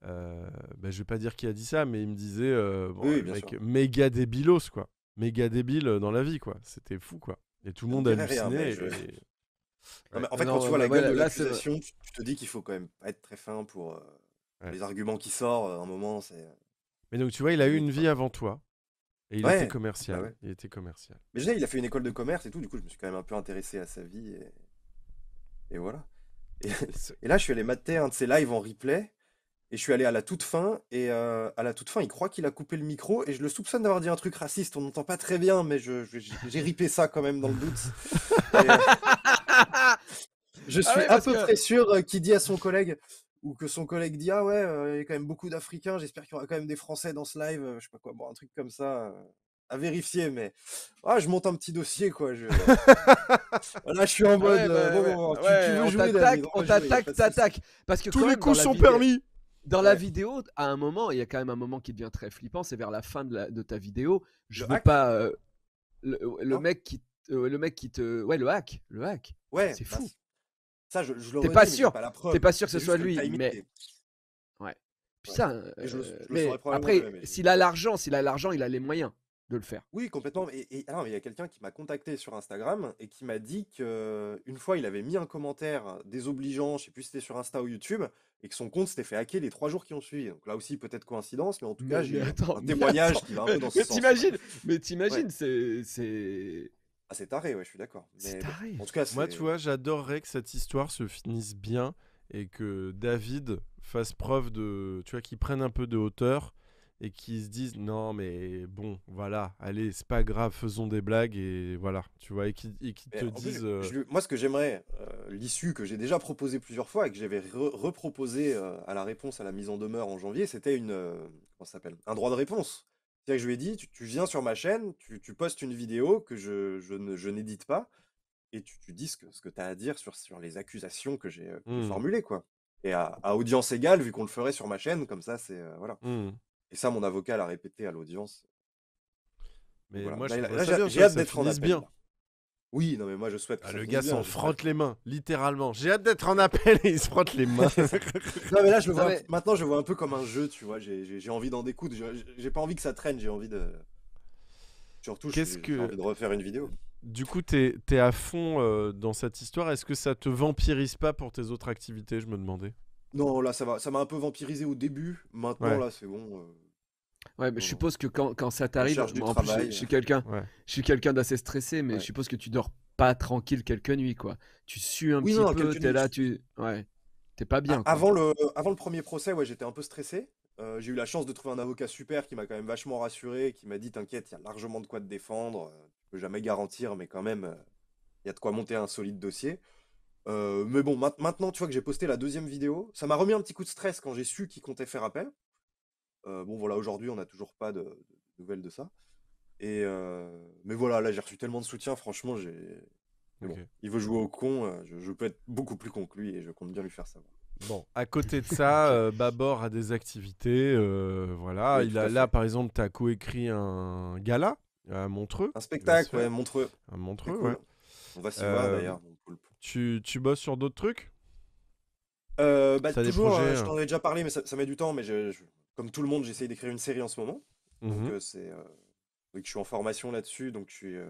bah, je vais pas dire qui a dit ça, mais il me disait, bon, oui, le bien mec sûr. méga débilos, quoi. Méga débile dans la vie, quoi. C'était fou, quoi. Et tout le Ça me monde dirait rien, mais hallucinait. je. Non, Ouais, mais en Non, fait, quand tu non, vois la ouais, gueule de là, c'est... l'accusation, tu te dis qu'il faut quand même pas être très fin pour ouais. les arguments qui sortent. À un moment, c'est Mais donc tu vois, il a eu limite une quoi. vie avant toi. Et il était Ouais, bah commercial. ouais. Il était commercial. Mais je sais, il a fait une école de commerce et tout, du coup, je me suis quand même un peu intéressé à sa vie et voilà. Et, Et et là, je suis allé mater un de ses lives en replay. Et je suis allé à la toute fin, et à la toute fin, il croit qu'il a coupé le micro, et je le soupçonne d'avoir dit un truc raciste, on n'entend pas très bien, mais j'ai ripé ça quand même dans le doute. Et, je Ah suis ouais, à parce peu que... près sûr qu'il dit à son collègue, ou que son collègue dit, ah ouais, il y a quand même beaucoup d'Africains, j'espère qu'il y aura quand même des Français dans ce live, je sais pas quoi, bon, un truc comme ça, à vérifier, mais je monte un petit dossier, quoi. Là, je suis en Ah mode, ouais, bah, bon, ouais, bon, tu ouais, veux on jouer, t'attaque, David, on va jouer, y a pas t'attaque, de souci. parce que tous quand les même, coups sont permis. dans la Ouais. vidéo, à un moment, il y a quand même un moment qui devient très flippant, c'est vers la fin de ta vidéo. Je Le veux hack? pas... le Non? mec qui... le mec qui te... Ouais, le hack. Ouais, C'est bah, fou. ça, je T'es l'aurais pas dit, mais j'ai sûr. pas la T'es preuve. pas sûr que ce C'est soit juste que le lui, timing mais... est. Ouais. Puis Ouais. ça, Et je le saurais mais probablement après, jamais, mais s'il a l'argent, il a les moyens de le faire. oui, complètement. Non, mais il y a quelqu'un qui m'a contacté sur Instagram et qui m'a dit que une fois, il avait mis un commentaire désobligeant, je sais plus si c'était sur Insta ou YouTube, et que son compte s'était fait hacker les 3 jours qui ont suivi. Donc là aussi, peut-être coïncidence, mais en tout cas, j'ai eu un témoignage qui va un peu dans ce sens, quoi. Mais Ouais. t'imagines, c'est... Ah, c'est taré, ouais, je suis d'accord. C'est Mais bon, taré. en tout cas, Moi, tu c'est. vois, j'adorerais que cette histoire se finisse bien et que David fasse preuve de, tu vois, qu'il prenne un peu de hauteur et qui se disent non mais bon voilà, allez c'est pas grave, faisons des blagues et voilà, tu vois, et qui Mais te en plus, disent moi, ce que j'aimerais, l'issue que j'ai déjà proposée plusieurs fois et que j'avais reproposé à la réponse à la mise en demeure en janvier, c'était comment ça s'appelle? Un droit de réponse. C'est-à-dire que je lui ai dit, tu viens sur ma chaîne, tu postes une vidéo que je n'édite pas, et tu dis ce que tu as à dire sur les accusations que j'ai hmm, formulées, quoi. Et à audience égale, vu qu'on le ferait sur ma chaîne, comme ça, c'est voilà. hmm. Et ça, mon avocat l'a répété à l'audience. Donc Mais voilà. moi je Là, trouverais là, ça bien, tu j'ai vois, hâte ça d'être en finisse appel, bien. là. Oui, non, mais moi, je souhaite que Ah, ça le finisse gars bien. s'en J'espère frotte les mains, littéralement. J'ai hâte d'être en appel et il se frotte les mains. Non, mais là, je le Non, vois, mais maintenant, je le vois un peu comme un jeu, tu vois. J'ai envie d'en découdre. J'ai pas envie que ça traîne. J'ai envie de. Surtout, Qu'est-ce j'ai que envie de refaire une vidéo. du coup t'es à fond dans cette histoire, est-ce que ça te vampirise pas pour tes autres activités, je me demandais. Non, là, ça va. Ça m'a un peu vampirisé au début. Maintenant, Ouais, là, c'est bon. ouais, mais je Non, non. suppose que quand ça Je t'arrive, recherche du moi en plus travail. je suis quelqu'un d'assez stressé, mais je Ouais. suppose que tu dors pas tranquille quelques nuits, quoi. Tu sues un Oui, petit non, peu, quelques t'es nuits. là, ouais, t'es pas bien, quoi. Avant le premier procès, ouais, j'étais un peu stressé. J'ai eu la chance de trouver un avocat super qui m'a quand même vachement rassuré, qui m'a dit, t'inquiète, il y a largement de quoi te défendre. Tu peux jamais garantir, mais quand même, il y a de quoi monter un solide dossier. Mais bon, maintenant, tu vois que j'ai posté la deuxième vidéo, ça m'a remis un petit coup de stress quand j'ai su qu'il comptait faire appel. Bon, voilà, aujourd'hui, on n'a toujours pas de nouvelles de ça. Mais voilà, là, j'ai reçu tellement de soutien, franchement, mais bon, ok. il veut jouer au con, je peux être beaucoup plus con que lui et je compte bien lui faire savoir. Bon, à côté de ça, Babor a des activités, voilà. Oui, Il tout a à là, fait. par exemple, t'as coécrit un gala à Montreux, Un qui va se spectacle, ouais, faire. Montreux. À C'est Montreux, ouais. cool. On va s'y voir Euh, d'ailleurs, mon poulpe. tu bosses sur d'autres trucs? Bah, T'as des toujours, projets? je t'en ai déjà parlé, mais ça met du temps. Mais comme tout le monde, j'essaye d'écrire une série en ce moment. Donc, Mhm. vu que je suis en formation là-dessus, donc je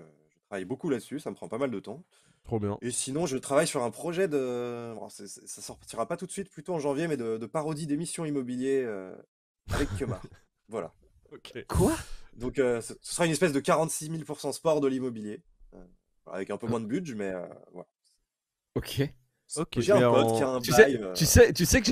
travaille beaucoup là-dessus. Ça me prend pas mal de temps. Trop bien. Et sinon, je travaille sur un projet bon, ça sortira pas tout de suite, plutôt en janvier, mais de parodie d'émissions immobilières avec Kemar. Voilà. Ok. Quoi? Donc, ce sera une espèce de 46 000% sport de l'immobilier, avec un peu moins de budget, mais voilà. Ok. Ok, J'ai un mais pote qui a en. un bail. Tu sais que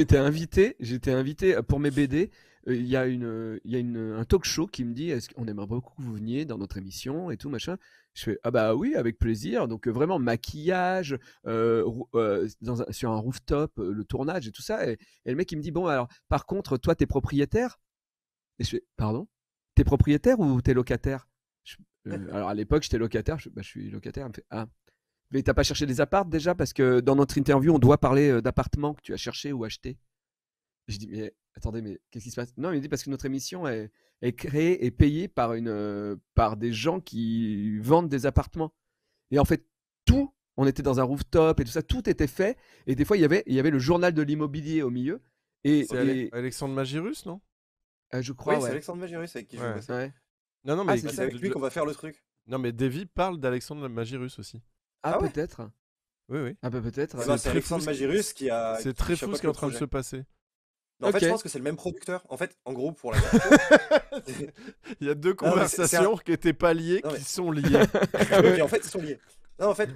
j'étais invité pour mes BD. Il y a un talk show qui me dit, on aimerait beaucoup que vous veniez dans notre émission et tout machin. Je fais ah bah oui, avec plaisir. Donc vraiment maquillage sur un rooftop, le tournage et tout ça. Et le mec il me dit bon alors par contre toi t'es propriétaire? Et je fais pardon? T'es propriétaire ou t'es locataire? Alors à l'époque j'étais locataire. Bah, je suis locataire. Il me fait ah. Mais t'as pas cherché des apparts déjà? Parce que dans notre interview, on doit parler d'appartements que tu as cherché ou acheté. Je dis, mais attendez, mais qu'est-ce qui se passe? Non, il me dit parce que notre émission est créée et payée par des gens qui vendent des appartements. Et en fait, on était dans un rooftop et tout ça, tout était fait. Et des fois, il y avait le journal de l'immobilier au milieu. C'est Et Alexandre Magirus, non? je crois, Oui, c'est ouais. Alexandre Magirus avec qui je vais Ouais. bosser. Ouais. Non, non, Ah, mais c'est Bah, ça. c'est avec lui qu'on va faire le truc. non, mais Davy parle d'Alexandre Magirus aussi. Ah, Ah ouais? peut-être. Oui, oui. Ah, bah, peut-être. Eh Ouais. ben, C'est c'est très fou Alexandre ce Magirus qui C'est très fou chapeaute ce qui est le en train de projet. se passer. Mais en fait, je Ok. pense que c'est le même producteur. En fait, en gros, pour la capture. Il y a deux Non, mais conversations qui n'étaient pas liées, Non, mais- qui sont liées. Ok, en fait, ils sont liés. Non, en fait,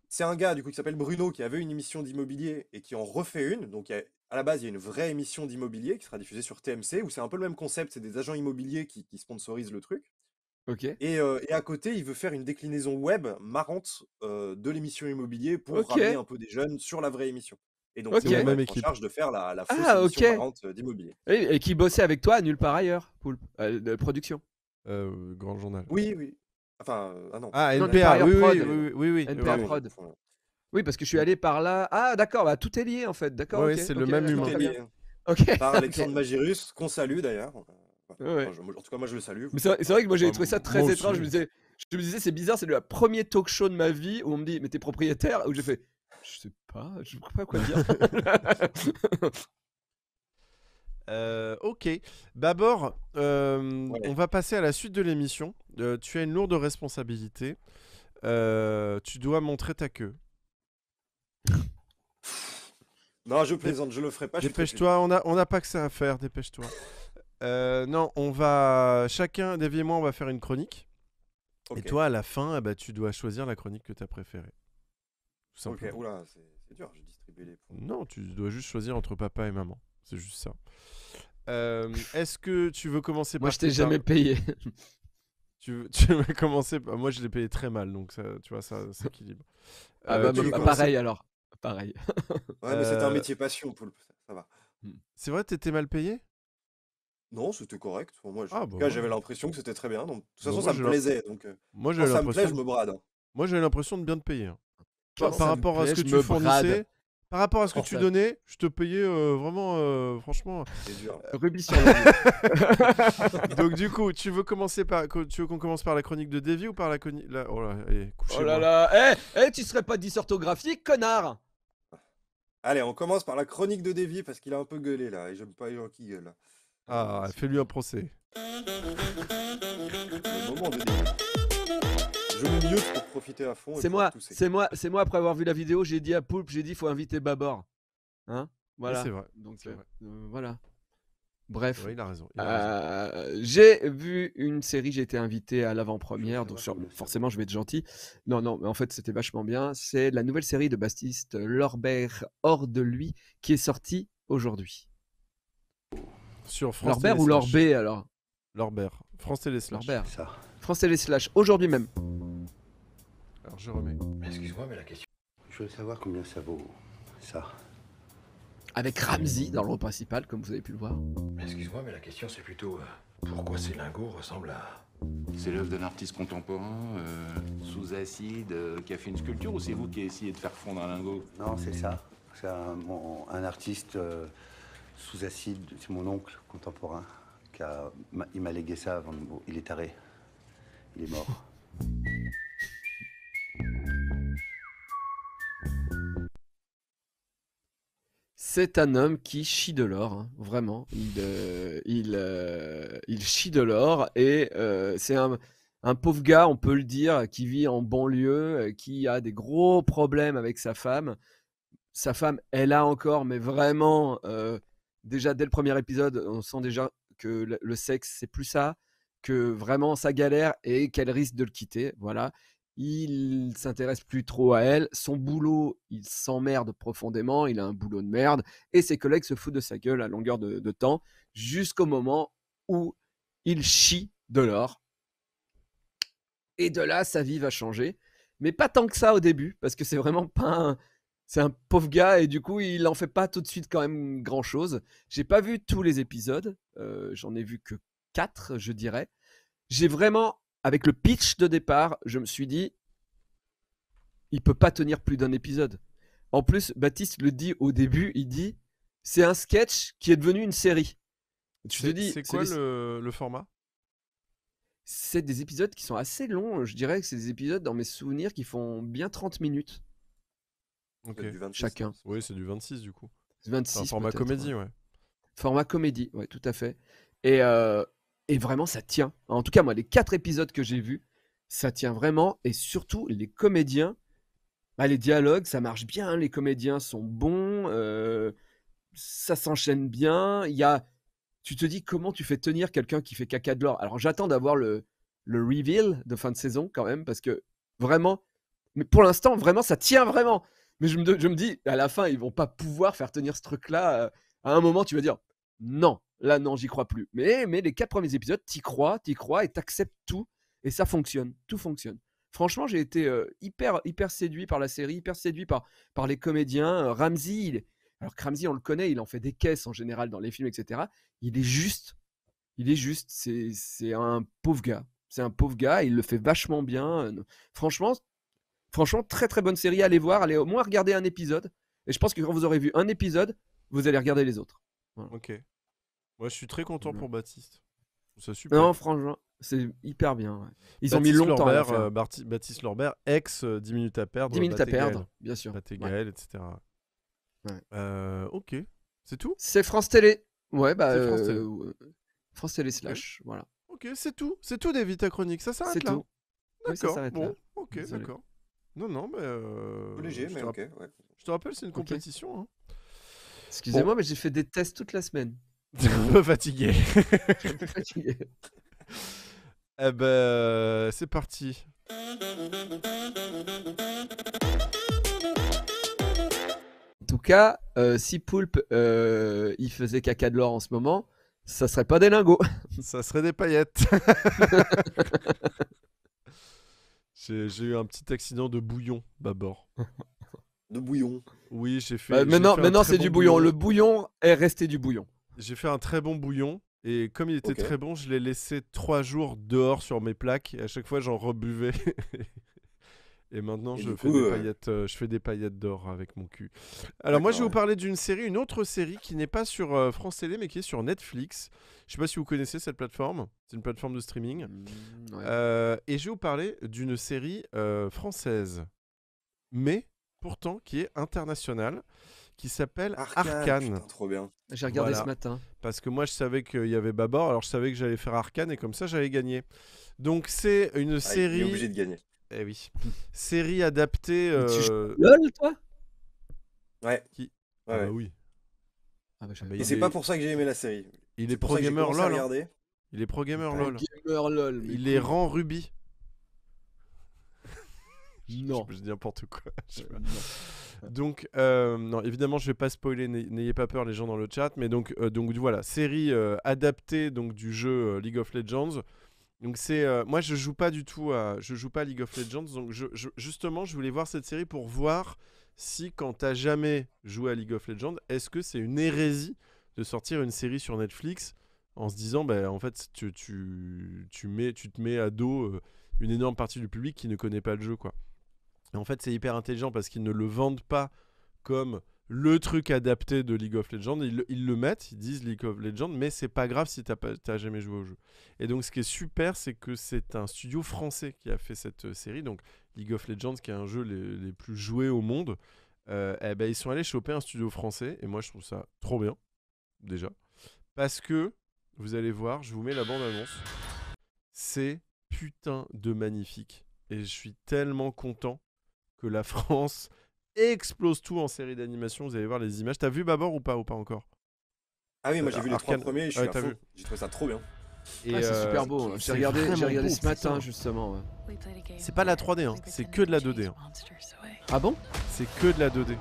c'est un gars du coup qui s'appelle Bruno qui avait une émission d'immobilier et qui en refait une. Donc, à la base, il y a une vraie émission d'immobilier qui sera diffusée sur TMC où c'est un peu le même concept. C'est des agents immobiliers qui sponsorisent le truc. Ok. Et à côté, il veut faire une déclinaison web marrante de l'émission immobilier pour Ok. ramener un peu des jeunes sur la vraie émission. Et donc, Ok. nous, C'est la on va même être en équipe. charge de faire la fausse Ah, émission ok. marrante d'immobilier. Et qui bossait avec toi à nulle part ailleurs, Poulpe, de production. Grand journal. Oui, oui. Enfin, ah non. Ah, Non, NPA, Empire oui, Prod. oui, oui, oui, oui. NPA Oui, Prod. je confonds. Oui, parce que je suis allé par là. Ah, d'accord, bah, tout est lié en fait. D'accord, Ouais, ok. c'est le ok, même d'accord, humain. Tout est très bien. lié. Ok. Par ok. Alexandre Magirus, qu'on salue d'ailleurs. Ouais, ouais. Enfin, en tout cas, moi je le salue. Mais c'est vrai que moi j'avais Ouais, trouvé ça moi très aussi. étrange. Je me disais, c'est bizarre, c'est le premier talk show de ma vie où on me dit, mais t'es propriétaire? Où j'ai fait, je sais pas, je sais pas quoi dire. Ok. Babor, Ouais. on va passer à la suite de l'émission. Tu as une lourde responsabilité. Tu dois montrer ta queue. Non, je plaisante, je le ferai pas. je suis très Dépêche-toi, on n'a pas que ça à faire, dépêche-toi. Non, on va. Chacun, Davy et moi, on va faire une chronique. Ok. Et toi, à la fin, bah, tu dois choisir la chronique que tu as préférée. Tout Ok, simplement. oula, c'est dur, j'ai distribué les points. Non, tu dois juste choisir entre papa et maman. C'est juste ça. Est-ce que tu veux commencer Moi, par je t'ai tes jamais payé. tu veux commencer moi je l'ai payé très mal donc ça, tu vois, ça s'équilibre. Ah bah, Tu veux bah, commencer. pareil alors. Pareil. Ouais, mais c'était un Euh, métier passion, Poulpe. Ça va. C'est vrai, t'étais mal payé? Non, c'était correct. Bon, moi, Ah en bah tout cas, ouais. j'avais l'impression que c'était très bien. Donc, de toute Bah, façon, moi ça j'ai me l'im- plaisait. Donc, moi quand j'avais ça me plaît, je l'impression me brade. Hein. moi j'avais l'impression de bien te payer, hein. Quand Par ça me rapport à ce plaît, que je tu me fournissais, brade. par rapport à ce que Quand tu ça- donnais, je te payais vraiment franchement. C'est dur. Rubis sur l'onglet. Donc du coup, tu veux qu'on commence par la chronique de Davy ou par la chronique Oh là, allez, Oh couchez-moi. là là. Tu serais pas dysorthographique, connard. Allez, on commence par la chronique de Davy parce qu'il a un peu gueulé là. Et j'aime pas les gens qui gueulent. Ah, fais-lui un procès. Le moment de Davy. Je me mute pour profiter à fond. Et C'est pouvoir moi, tousser. c'est moi après avoir vu la vidéo, j'ai dit à Poulpe, faut inviter Babor. Hein? Voilà. Oui, c'est vrai. Donc C'est vrai. voilà. C'est Bref. vrai, il a raison. il a raison. J'ai vu une série, j'ai été invité à l'avant-première, donc forcément je vais être gentil. Non, mais en fait c'était vachement bien. C'est la nouvelle série de Baptiste Lorbert, Hors de lui, qui est sortie aujourd'hui. Sur France Lorbert Télé ou Slash. Lorbet alors? Lorbert. France Télé Slash. Lorbert. Ça. France Télé Slash, aujourd'hui même. Alors je remets. Excuse-moi, mais la question. Je voudrais savoir combien ça vaut, ça. Avec Ramsey dans le rôle principal, comme vous avez pu le voir. Excuse-moi, mais la question c'est plutôt pourquoi ces lingots ressemblent à. C'est l'œuvre d'un artiste contemporain, sous acide, qui a fait une sculpture, ou c'est vous qui essayez de faire fondre un lingot? Non, c'est ça. C'est un artiste sous acide. C'est mon oncle contemporain il m'a légué ça avant de mourir. Il est taré. Il est mort. C'est un homme qui chie de l'or, hein, vraiment. Il chie de l'or et c'est un pauvre gars, on peut le dire, qui vit en banlieue, qui a des gros problèmes avec sa femme. Sa femme, elle a encore, mais vraiment, déjà dès le premier épisode, on sent déjà que le sexe, c'est plus ça, que vraiment ça galère et qu'elle risque de le quitter. Voilà. Il s'intéresse plus trop à elle. Son boulot, il s'emmerde profondément. Il a un boulot de merde. Et ses collègues se foutent de sa gueule à longueur de temps, jusqu'au moment où il chie de l'or. Et de là, sa vie va changer. Mais pas tant que ça au début, parce que c'est vraiment pas c'est un pauvre gars et du coup, il en fait pas tout de suite quand même grand-chose. J'ai pas vu tous les épisodes. J'en ai vu que 4, je dirais. J'ai vraiment, avec le pitch de départ, je me suis dit, il peut pas tenir plus d'un épisode. En plus, Baptiste le dit au début, il dit, c'est un sketch qui est devenu une série. Tu te dis, c'est quoi le format? C'est des épisodes qui sont assez longs. Je dirais que c'est des épisodes, dans mes souvenirs, qui font bien 30 minutes. Ok. Du 26, chacun. Oui, c'est du 26 du coup. 26 Un format peut-être, comédie, ouais. Format comédie, ouais, tout à fait. Et vraiment, ça tient. En tout cas, moi, les 4 épisodes que j'ai vus, ça tient vraiment. Et surtout, les comédiens, les dialogues, ça marche bien. Les comédiens sont bons. Ça s'enchaîne bien. Tu te dis comment tu fais tenir quelqu'un qui fait caca de l'or. Alors, j'attends d'avoir le reveal de fin de saison quand même, parce que vraiment, mais pour l'instant, vraiment, ça tient vraiment. Mais je me dis, à la fin, ils vont pas pouvoir faire tenir ce truc-là. À un moment, tu vas dire, non, là, non, j'y crois plus. Mais les 4 premiers épisodes, t'y crois et t'acceptes tout. Et ça fonctionne, tout fonctionne. Franchement, j'ai été hyper séduit par la série, hyper séduit par les comédiens. Ramsey, alors que Ramsey, on le connaît, il en fait des caisses en général dans les films, etc. Il est juste. C'est un pauvre gars. C'est un pauvre gars, il le fait vachement bien. Franchement, très très bonne série. Allez voir, allez au moins regarder un épisode. Et je pense que quand vous aurez vu un épisode, vous allez regarder les autres. Voilà. Ok. Moi, je suis très content Voilà. pour Baptiste. C'est super. Non, franchement, c'est hyper bien. Ouais. Ils ont mis Baptiste longtemps à la Lorbert, faire. Baptiste Lorbert, ex 10 minutes à perdre. 10 minutes à Batte et Gaël. perdre, bien sûr. Batte et Ouais. Gaël, etc. Ouais. Ok. C'est tout? C'est France Télé. Ouais, bah. C'est France Télé. France Télé slash, voilà. Ok, c'est tout. C'est tout, David, ta chronique. Ça s'arrête C'est là. tout. Oui, ça D'accord. s'arrête Bon, là. ok, Désolé. d'accord. Non, mais. Peu léger, je mais te ok. rapp- Ouais. Je te rappelle, c'est une compétition. Hein. Excusez-moi, mais j'ai fait des tests toute la semaine. T'es un peu fatigué. Je suis un peu fatigué. Eh ben, c'est parti. En tout cas, si Poulpe il faisait caca de l'or en ce moment, Ça serait pas des lingots. Ça serait des paillettes. J'ai eu un petit accident de bouillon, Babor. De bouillon. Oui, j'ai fait. Bah, j'ai fait un maintenant très c'est bon du bouillon. Le bouillon est resté du bouillon. J'ai fait un très bon bouillon. Et comme il était Ok. très bon, je l'ai laissé 3 jours dehors sur mes plaques. Et à chaque fois, j'en rebuvais. Et maintenant, Et je du fais coup, des paillettes, je fais des paillettes d'or avec mon cul. Alors moi, je vais vous D'accord, parler d'une série, une autre série qui n'est pas sur France Télé, mais qui est sur Netflix. Je sais pas si vous connaissez cette plateforme. C'est une plateforme de streaming. Ouais. Et je vais vous parler d'une série française, mais pourtant qui est internationale, qui s'appelle Arcane. Putain, trop bien. J'ai regardé Voilà. ce matin. Parce que moi, je savais qu'il y avait Babor, alors je savais que j'allais faire Arcane, et comme ça, j'allais gagner. Donc c'est une Ah, il est série... obligé de gagner. Eh oui. Série adaptée... Mais tu joues LOL, toi? Ouais. Qui Ouais, Ah bah ouais. oui. Ah bah, bah, Et il c'est est- pas pour ça que j'ai aimé la série. Il C'est est pour pro ça que j'ai gamer commencé à LOL. Hein. regarder. Il est pro gamer LOL. Gamer LOL. mais Il est cool. rang Ruby. Non. Je dis n'importe quoi. Je sais pas. Non. Donc, non, évidemment, je vais pas spoiler, n'ayez pas peur les gens dans le chat, mais donc voilà, série adaptée donc du jeu League of Legends. Donc c'est, moi je joue pas du tout je joue pas à League of Legends, donc justement je voulais voir cette série pour voir si quand t'as jamais joué à League of Legends, est-ce que c'est une hérésie de sortir une série sur Netflix en se disant, bah en fait tu te mets à dos une énorme partie du public qui ne connaît pas le jeu quoi. Et en fait, c'est hyper intelligent parce qu'ils ne le vendent pas comme le truc adapté de League of Legends. Ils le mettent, ils disent League of Legends, mais c'est pas grave si t'as jamais joué au jeu. Et donc, ce qui est super, c'est que c'est un studio français qui a fait cette série. Donc, League of Legends, qui est un jeu les plus joués au monde, eh ben, ils sont allés choper un studio français. Et moi, je trouve ça trop bien, déjà. Parce que, vous allez voir, je vous mets la bande-annonce. C'est putain de magnifique. Et je suis tellement content que la France explose tout en série d'animation. Vous allez voir les images. T'as vu Babor ou pas encore? Ah oui, moi j'ai vu les 3 Arcane. premiers et je Ouais, suis à t'as fond. vu. J'ai trouvé ça trop bien. Et Ah, c'est super beau. c'est J'ai regardé vraiment beau, ce matin putain. justement. Ouais. C'est pas la 3D, hein. C'est que de la 2D. Hein. Ah bon? C'est que de la 2D.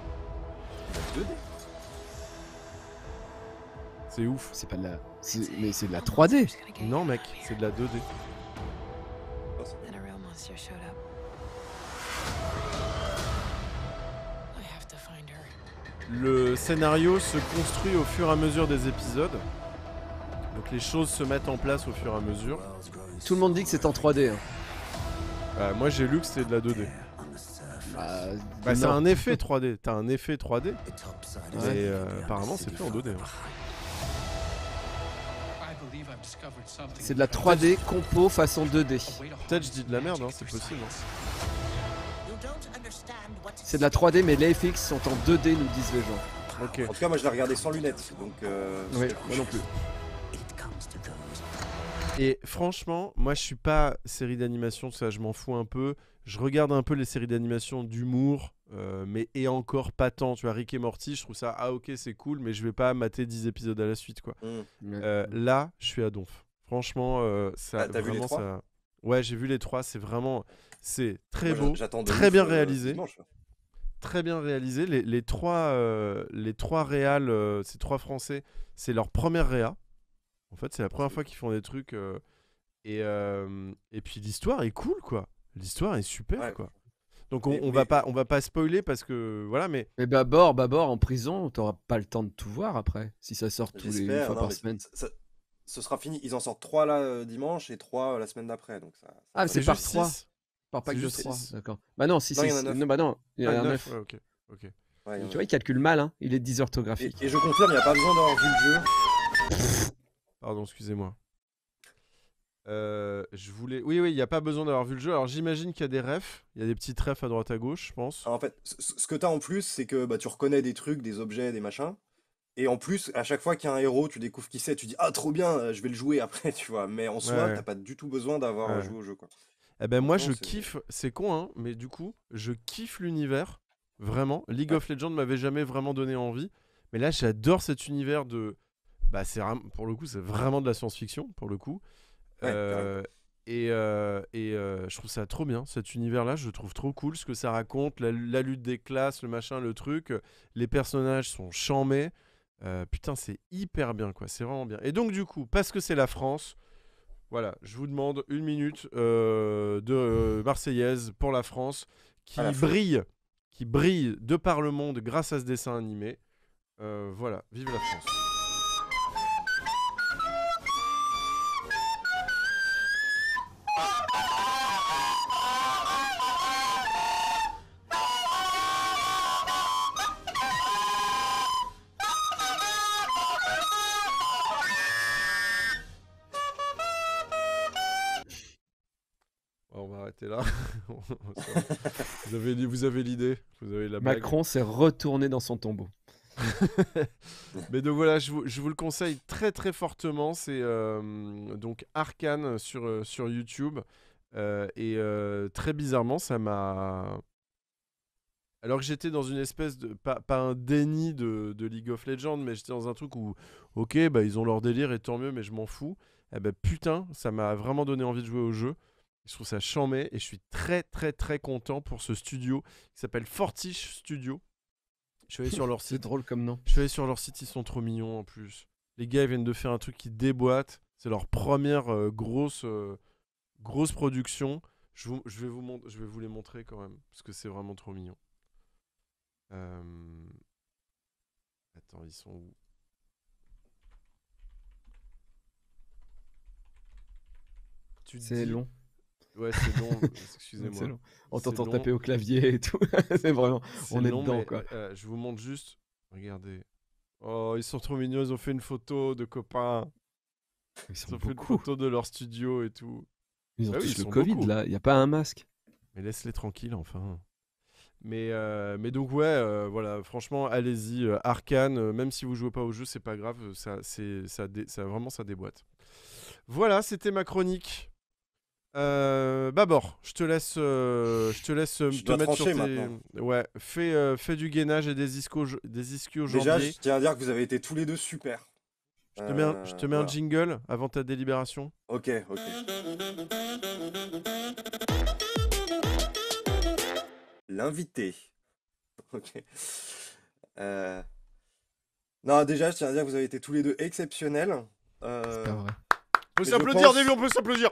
C'est ouf. C'est pas de la. Mais c'est de la 3D. Non mec, c'est de la 2D. Le scénario se construit au fur et à mesure des épisodes. Donc les choses se mettent en place au fur et à mesure. Tout le monde dit que c'est en 3D. Hein. Moi j'ai lu que c'était de la 2D. Bah, c'est non. un effet 3D. T'as un effet 3D. Ouais. Mais apparemment c'est fait en 2D. Hein. C'est de la 3D compo façon 2D. Peut-être je dis de la merde, hein, c'est possible. Hein. C'est de la 3D mais les FX sont en 2D nous disent les gens. Ok. En tout cas, moi je l'ai regardé sans lunettes. Donc, Oui, moi non plus. Et franchement, moi je suis pas série d'animation, ça je m'en fous un peu. Je regarde un peu les séries d'animation d'humour, mais et encore pas tant. Tu vois, Rick et Morty, je trouve ça ok c'est cool, mais je vais pas mater 10 épisodes à la suite quoi. Là, je suis à donf. Franchement, ça T'as vu les vraiment 3 ça. Ouais, j'ai vu les 3, c'est vraiment très Moi, beau, j'attends de très ouf, bien réalisé. dimanche. Très bien réalisé. Les trois réals, ces 3 Français, c'est leur première réa. En fait, c'est la première fois qu'ils font des trucs. Et puis l'histoire est cool, quoi. L'histoire est super, Ouais. quoi. Donc Mais- on va pas spoiler parce que voilà, mais Mais Babor en prison, t'auras pas le temps de tout voir après. Si ça sort tous les J'espère. fois non, par mais semaine. ce sera fini. Ils en sortent 3 là dimanche et 3 la semaine d'après. Donc ça Ah, c'est c'est par juste 3. 6. Par pack C'est de juste 3. six. D'accord. Bah non, si, Non, il y en a si. 9. Non, bah non, il y en a 9. Ouais, ok. Ouais, il y en Tu a- vois, il calcule mal, hein. Il est dysorthographique. Et je confirme, il n'y a pas besoin d'avoir vu le jeu. Pardon, excusez-moi. Oui, il n'y a pas besoin d'avoir vu le jeu. Alors j'imagine qu'il y a des refs. Il y a des petites refs à droite à gauche, je pense. Alors, en fait, ce que tu as en plus, c'est que bah, tu reconnais des trucs, des objets, des machins. Et en plus, à chaque fois qu'il y a un héros, tu découvres qui c'est, tu dis ah trop bien, je vais le jouer après, tu vois. Mais en soi, Ouais. t'as pas du tout besoin d'avoir Ouais. joué au jeu, quoi. Eh ben moi je Franchement, c'est- kiffe, c'est con hein, mais du coup je kiffe l'univers, vraiment. League Ouais. of Legends m'avait jamais vraiment donné envie, mais là j'adore cet univers de, bah pour le coup c'est vraiment de la science-fiction pour le coup. Ouais, Je trouve ça trop bien cet univers-là, je trouve trop cool ce que ça raconte, la lutte des classes, le machin, le truc, les personnages sont charmés. Putain, c'est hyper bien, quoi. C'est vraiment bien. Et donc, du coup, parce que c'est la France, voilà, je vous demande 1 minute de Marseillaise pour la France À la fois. qui brille de par le monde grâce à ce dessin animé. Voilà, vive la France. On va arrêter là. Vous avez l'idée, vous avez la blague. Macron s'est retourné dans son tombeau. Mais donc voilà, je vous le conseille très très fortement. C'est donc Arcane sur YouTube. Et très bizarrement, ça m'a... Alors que j'étais dans une espèce de... Pas un déni de League of Legends, mais j'étais dans un truc où, ok, bah, ils ont leur délire et tant mieux, mais je m'en fous. Eh ben, putain, ça m'a vraiment donné envie de jouer au jeu. Je trouve ça chambé et je suis très très très content pour ce studio qui s'appelle Fortiche Studio. Je suis allé sur leur C'est site. drôle comme nom. Je suis allé sur leur site, ils sont trop mignons en plus. Les gars, ils viennent de faire un truc qui déboîte. C'est leur première grosse production. Je vais vous les montrer quand même, parce que c'est vraiment trop mignon. Attends, ils sont où? C'est long. Ouais, c'est long. C'est Excusez-moi. long. On C'est t'entend long. taper au clavier et tout. C'est vraiment. C'est On est long, dedans, mais, quoi. je vous montre juste. Regardez. Oh, ils sont trop mignons. Ils ont fait une photo de copains. Ils Ils sont ont fait une beaucoup. photo de leur studio et tout. Ils ont Ah oui, tous ils le sont Covid, beaucoup. là. Il n'y a pas un masque. Mais laisse-les tranquilles, enfin. Mais donc ouais, voilà, franchement, allez-y, Arcane, même si vous jouez pas au jeu, c'est pas grave, vraiment ça déboîte. Voilà, c'était ma chronique. Babor, je te laisse Je te dois mettre sur trancher tes... maintenant. Ouais, fais du gainage et des ischios Déjà, jambiers. je tiens à dire que vous avez été tous les deux super. Je te mets un Voilà. jingle avant ta délibération. Ok, ok. L'invité. Ok. Non, déjà, je tiens à dire que vous avez été tous les deux exceptionnels. C'est pas vrai. On peut Et je s'applaudir, pense- Davy, on peut s'applaudir.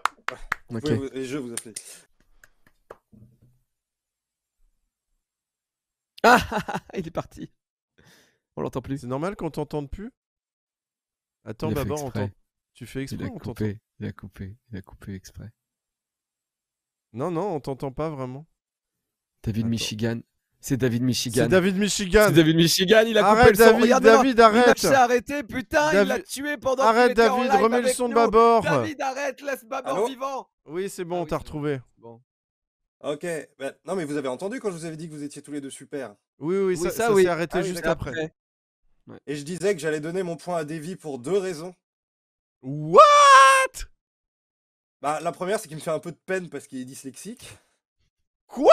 Vous Ok. pouvez et je vous applaudis. Ah, il est parti. On l'entend plus. C'est normal qu'on t'entende plus? Attends, Il a fait Babor, exprès. tu fais Il exprès, a on t'entend? coupé. Il a coupé exprès. Non, on t'entend pas vraiment. David Attends. Michigan. C'est David Michigan. C'est David Michigan. C'est David Michigan, il a Arrête, coupé le son. David, Regarde-le, David, arrête. L'image s'est arrêtée, putain, il l'a David- tué pendant qu'il Arrête, était en David, live remets le avec son de nous. Babor. David, arrête, laisse Babor Allô vivant. Oui, c'est bon, Ah on oui, t'a c'est retrouvé. Bon. Ok. Bah, non, mais vous avez entendu quand je vous avais dit que vous étiez tous les deux super. Oui, Oui, ça oui. s'est arrêté Ah oui, juste d'accord. après. Et je disais que j'allais donner mon point à Davy pour 2 raisons. What? Bah, la première, c'est qu'il me fait un peu de peine parce qu'il est dyslexique. Quoi?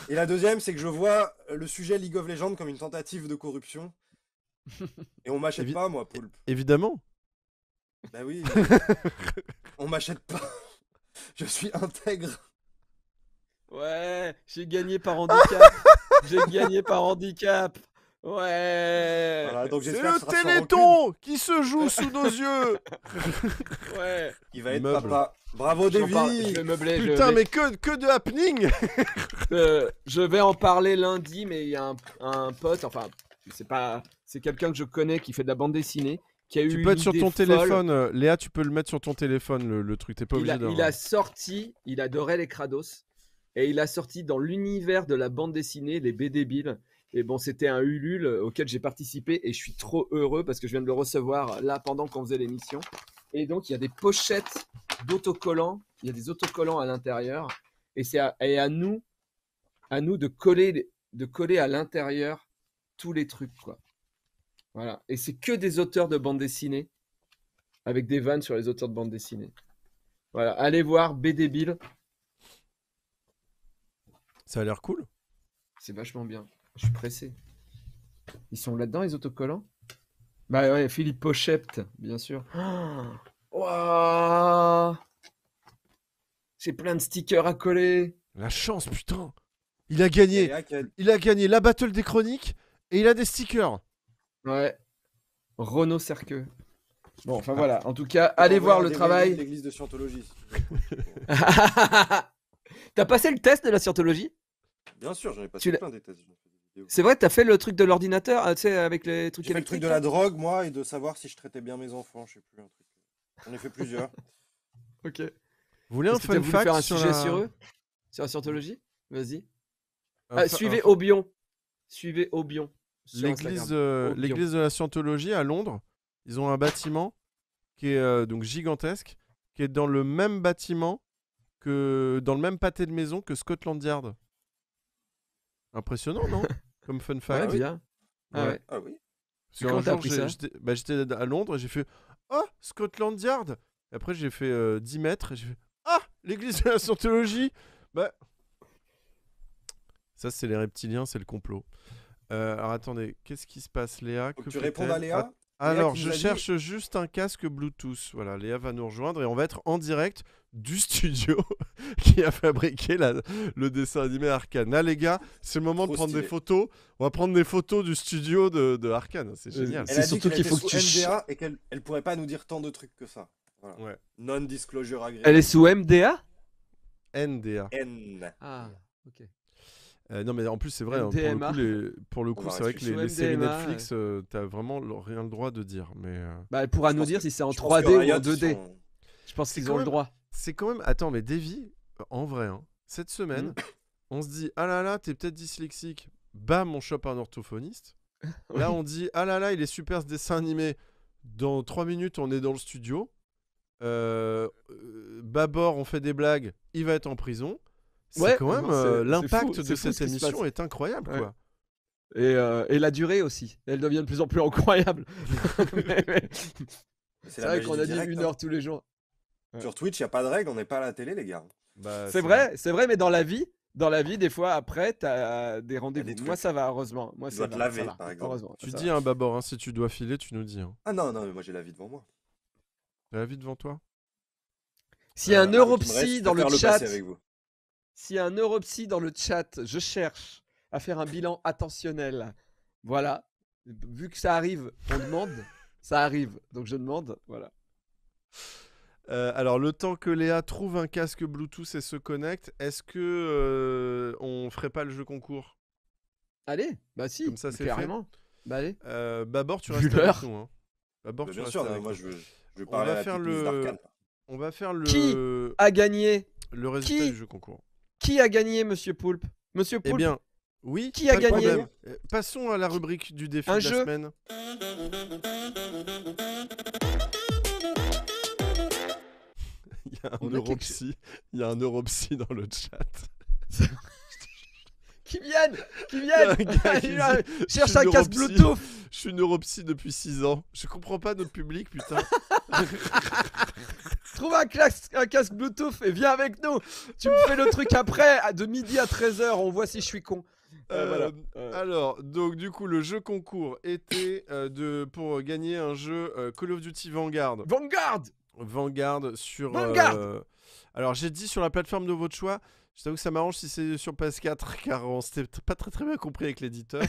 Et la deuxième, c'est que je vois le sujet League of Legends comme une tentative de corruption. Et on m'achète pas, moi, Poulpe. Évidemment. Bah oui. On m'achète pas. Je suis intègre. Ouais, j'ai gagné par handicap. J'ai gagné par handicap. Ouais. Voilà, donc C'est j'espère le que ce sera sans Téléthon qui se joue sous nos yeux. Ouais. Il va être Meuble. papa. Bravo, J'en parle, je Davy. vais meubler. Putain, mais que de happening. Je vais en parler lundi, mais il y a un pote, enfin, c'est quelqu'un que je connais qui fait de la bande dessinée, qui a eu Tu peux être sur l'idée ton folle. téléphone. Léa, tu peux le mettre sur ton téléphone, le truc. T'es pas obligé Il a sorti, il adorait les Kratos, et il a sorti dans l'univers de la bande dessinée les BD Bill. Et bon, c'était un Ulule auquel j'ai participé, et je suis trop heureux parce que je viens de le recevoir là pendant qu'on faisait l'émission. Et donc, il y a des pochettes d'autocollants, il y a des autocollants à l'intérieur, et c'est à nous de coller à l'intérieur tous les trucs, quoi. Voilà. Et c'est que des auteurs de bande dessinée, avec des vannes sur les auteurs de bande dessinée. Voilà, allez voir BD Bill, Ça a l'air cool. c'est vachement bien. Je suis pressé. Ils sont là-dedans, les autocollants? Bah ouais, Philippe Pochette, bien sûr. Oh Ouah, j'ai plein de stickers à coller. La chance, putain. Il a gagné. Léa qui a- Il a gagné la battle des chroniques et il a des stickers. Ouais. Renaud Cerqueux. Bon, enfin voilà. En tout cas, Je peux allez t'envoyer voir un le DVD travail. de l'église de Scientologie, si tu veux. T'as passé le test de la scientologie? Bien sûr, j'en ai Tu passé l'as- plein des tests. J'en ai fait des vidéos. C'est vrai, t'as fait le truc de l'ordinateur, tu sais, avec les trucs J'ai fait le truc électriques de là la drogue, moi, et de savoir si je traitais bien mes enfants. Je sais plus, un truc. J'en ai fait plusieurs. Ok. Vous voulez un Est-ce que t'as fun voulu fact faire un sur sujet la... sur eux? Sur la scientologie? Vas-y. un Suivez fa- Obion. Suivez Obion. Sur L'église Instagram. Obion. l'église de la Scientologie à Londres, ils ont un bâtiment qui est donc gigantesque, qui est dans le même bâtiment dans le même pâté de maison que Scotland Yard. Impressionnant, non? Comme fun Ouais, fact. bien. Ah ouais. Ah oui. Parce que Comment un t'as jour, appris ça? j'étais à Londres et j'ai fait Oh, Scotland Yard! Et après, j'ai fait 10 mètres et j'ai fait Ah, l'église de la Scientologie! Bah. Ça, c'est les reptiliens, c'est le complot. Alors attendez, qu'est-ce qui se passe, Léa? Faut Que que tu répondes à fait-elle? Léa. Alors, qui nous je a dit- cherche juste un casque Bluetooth. Voilà, Léa va nous rejoindre et on va être en direct du studio qui a fabriqué le dessin animé Arcane. Là, les gars, c'est le moment de Trop prendre des stylé. photos. On va prendre des photos du studio de Arcane. C'est génial. C'est Elle a dit surtout qu'elle qu'il était faut que sous tu MDA et qu'elle pourrait pas nous dire tant de trucs que ça. Voilà. Ouais. Non-disclosure agreement. Elle est sous MDA? NDA. N. Ah, ok. Non, mais en plus, c'est vrai, hein, MDMA. pour le On coup, va c'est vrai que rester les sous séries MDMA, Netflix, t'as vraiment rien le droit de dire. Mais Bah, elle pourra Je nous pense dire que- si c'est en je pense que 3D ou en Riot 2D. sont- Je pense C'est qu'ils quand ont le même- droit. c'est quand même. Attends, mais Davy, en vrai, hein, cette semaine, on se dit ah là là, t'es peut-être dyslexique. Bam, on chope un orthophoniste. Là, on dit ah là là, il est super ce dessin animé. Dans 3 minutes, on est dans le studio. Babor, on fait des blagues. Il va être en prison. C'est Ouais, quand même non, c'est fou, l'impact c'est de fou ce cette qui se émission passe. est incroyable, Ouais. quoi. Et la durée aussi. Elle devient de plus en plus incroyable. C'est la vrai magie qu'on du a dit direct, 1 hein. heure tous les jours. Ouais. Sur Twitch, il n'y a pas de règle, on n'est pas à la télé, les gars. Bah, C'est vrai, mais dans la vie, des fois, après, t'as des rendez-vous. des Moi, trucs. ça va, heureusement. Moi, Tu ça dois te va, laver, ça va. par exemple. Heureusement. Tu ça dis, va. hein, Babor, hein, si tu dois filer, tu nous dis. Hein. Ah non, non, mais moi j'ai la vie devant moi. T'as la vie devant toi? S'il y a un Marie, il me neuropsy reste dans à le faire chat, passé avec vous. s'il y a un neuropsy dans le chat, je cherche à faire un bilan attentionnel. Voilà. Vu que ça arrive, on demande. Ça arrive, donc je demande. Voilà. Alors, le temps que Léa trouve un casque Bluetooth et se connecte, est-ce que on ferait pas le jeu concours? Allez, bah si, Comme ça, c'est carrément. Bah allez. Babor, tu Vu restes l'heure. avec nous. Hein. Babor, Bah, tu bien restes sûr, avec moi nous. je veux On parler va à faire la petite Miss d'Arcane. on va faire Qui le a gagné? résultat Qui du jeu concours. Qui a gagné, Monsieur Poulpe? Monsieur Eh Poulpe, bien, oui. Qui a pas de gagné problème. Passons à la rubrique du défi Un de jeu la semaine. Il y a un On a neuropsy. Il y a un neuropsy dans le chat. qui viennent, qui Il y a un viennent. gars qui dit, Cherche je un suis casque neuropsy. Bluetooth. Je suis neuropsy depuis 6 ans. Je comprends pas notre public, putain. Trouve un casque Bluetooth et viens avec nous. Tu me fais le truc après, de midi à 13h. On voit si je suis con. Voilà. Alors, donc du coup, le jeu concours était pour gagner un jeu Call of Duty Vanguard. Vanguard sur. Vanguard Alors, j'ai dit sur la plateforme de votre choix. Je t'avoue que ça m'arrange si c'est sur PS4, car on s'était pas très bien compris avec l'éditeur.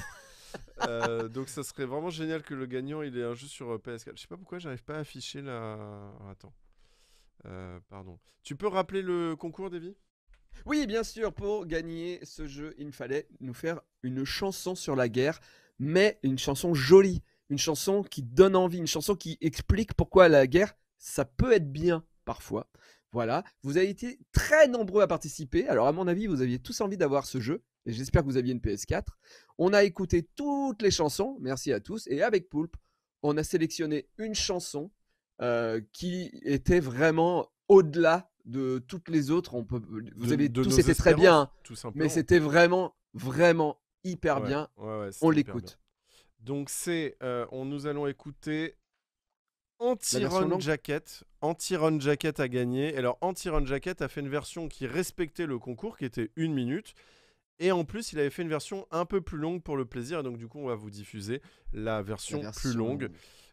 Donc, ça serait vraiment génial que le gagnant il ait un jeu sur PS4. Je sais pas pourquoi j'arrive pas à afficher la. Attends. Pardon. Tu peux rappeler le concours, Davy? Oui, bien sûr, pour gagner ce jeu, il me fallait nous faire une chanson sur la guerre, mais une chanson jolie, une chanson qui donne envie, une chanson qui explique pourquoi la guerre, ça peut être bien parfois. Voilà, vous avez été très nombreux à participer, alors à mon avis, vous aviez tous envie d'avoir ce jeu, et j'espère que vous aviez une PS4. On a écouté toutes les chansons, merci à tous, et avec Poulpe, on a sélectionné une chanson qui était vraiment au-delà de toutes les autres. Vous avez tous été très bien, hein, tout simplement. mais c'était vraiment hyper bien. Ouais, On c'était hyper l'écoute. bien. Donc nous allons écouter version Anti-Run longue. Jacket. Anti-Run Jacket a gagné. Alors Anti-Run Jacket a fait une version qui respectait le concours, qui était 1 minute. Et en plus, il avait fait une version un peu plus longue pour le plaisir. Et donc du coup, on va vous diffuser la version plus longue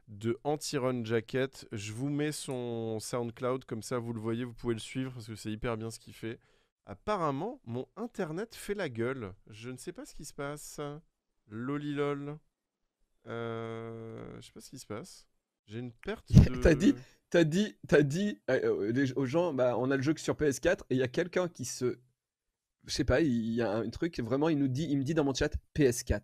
de Anti-Run Jacket. Je vous mets son SoundCloud, comme ça vous le voyez, vous pouvez le suivre parce que c'est hyper bien ce qu'il fait. Apparemment, mon internet fait la gueule. Je ne sais pas ce qui se passe. Lolilol. Je sais pas ce qui se passe. J'ai une perte T'as de... T'as dit aux gens, bah, on a le jeu que sur PS4 et il y a quelqu'un qui se. Je sais pas, il y a un truc, vraiment, il me dit dans mon chat PS4,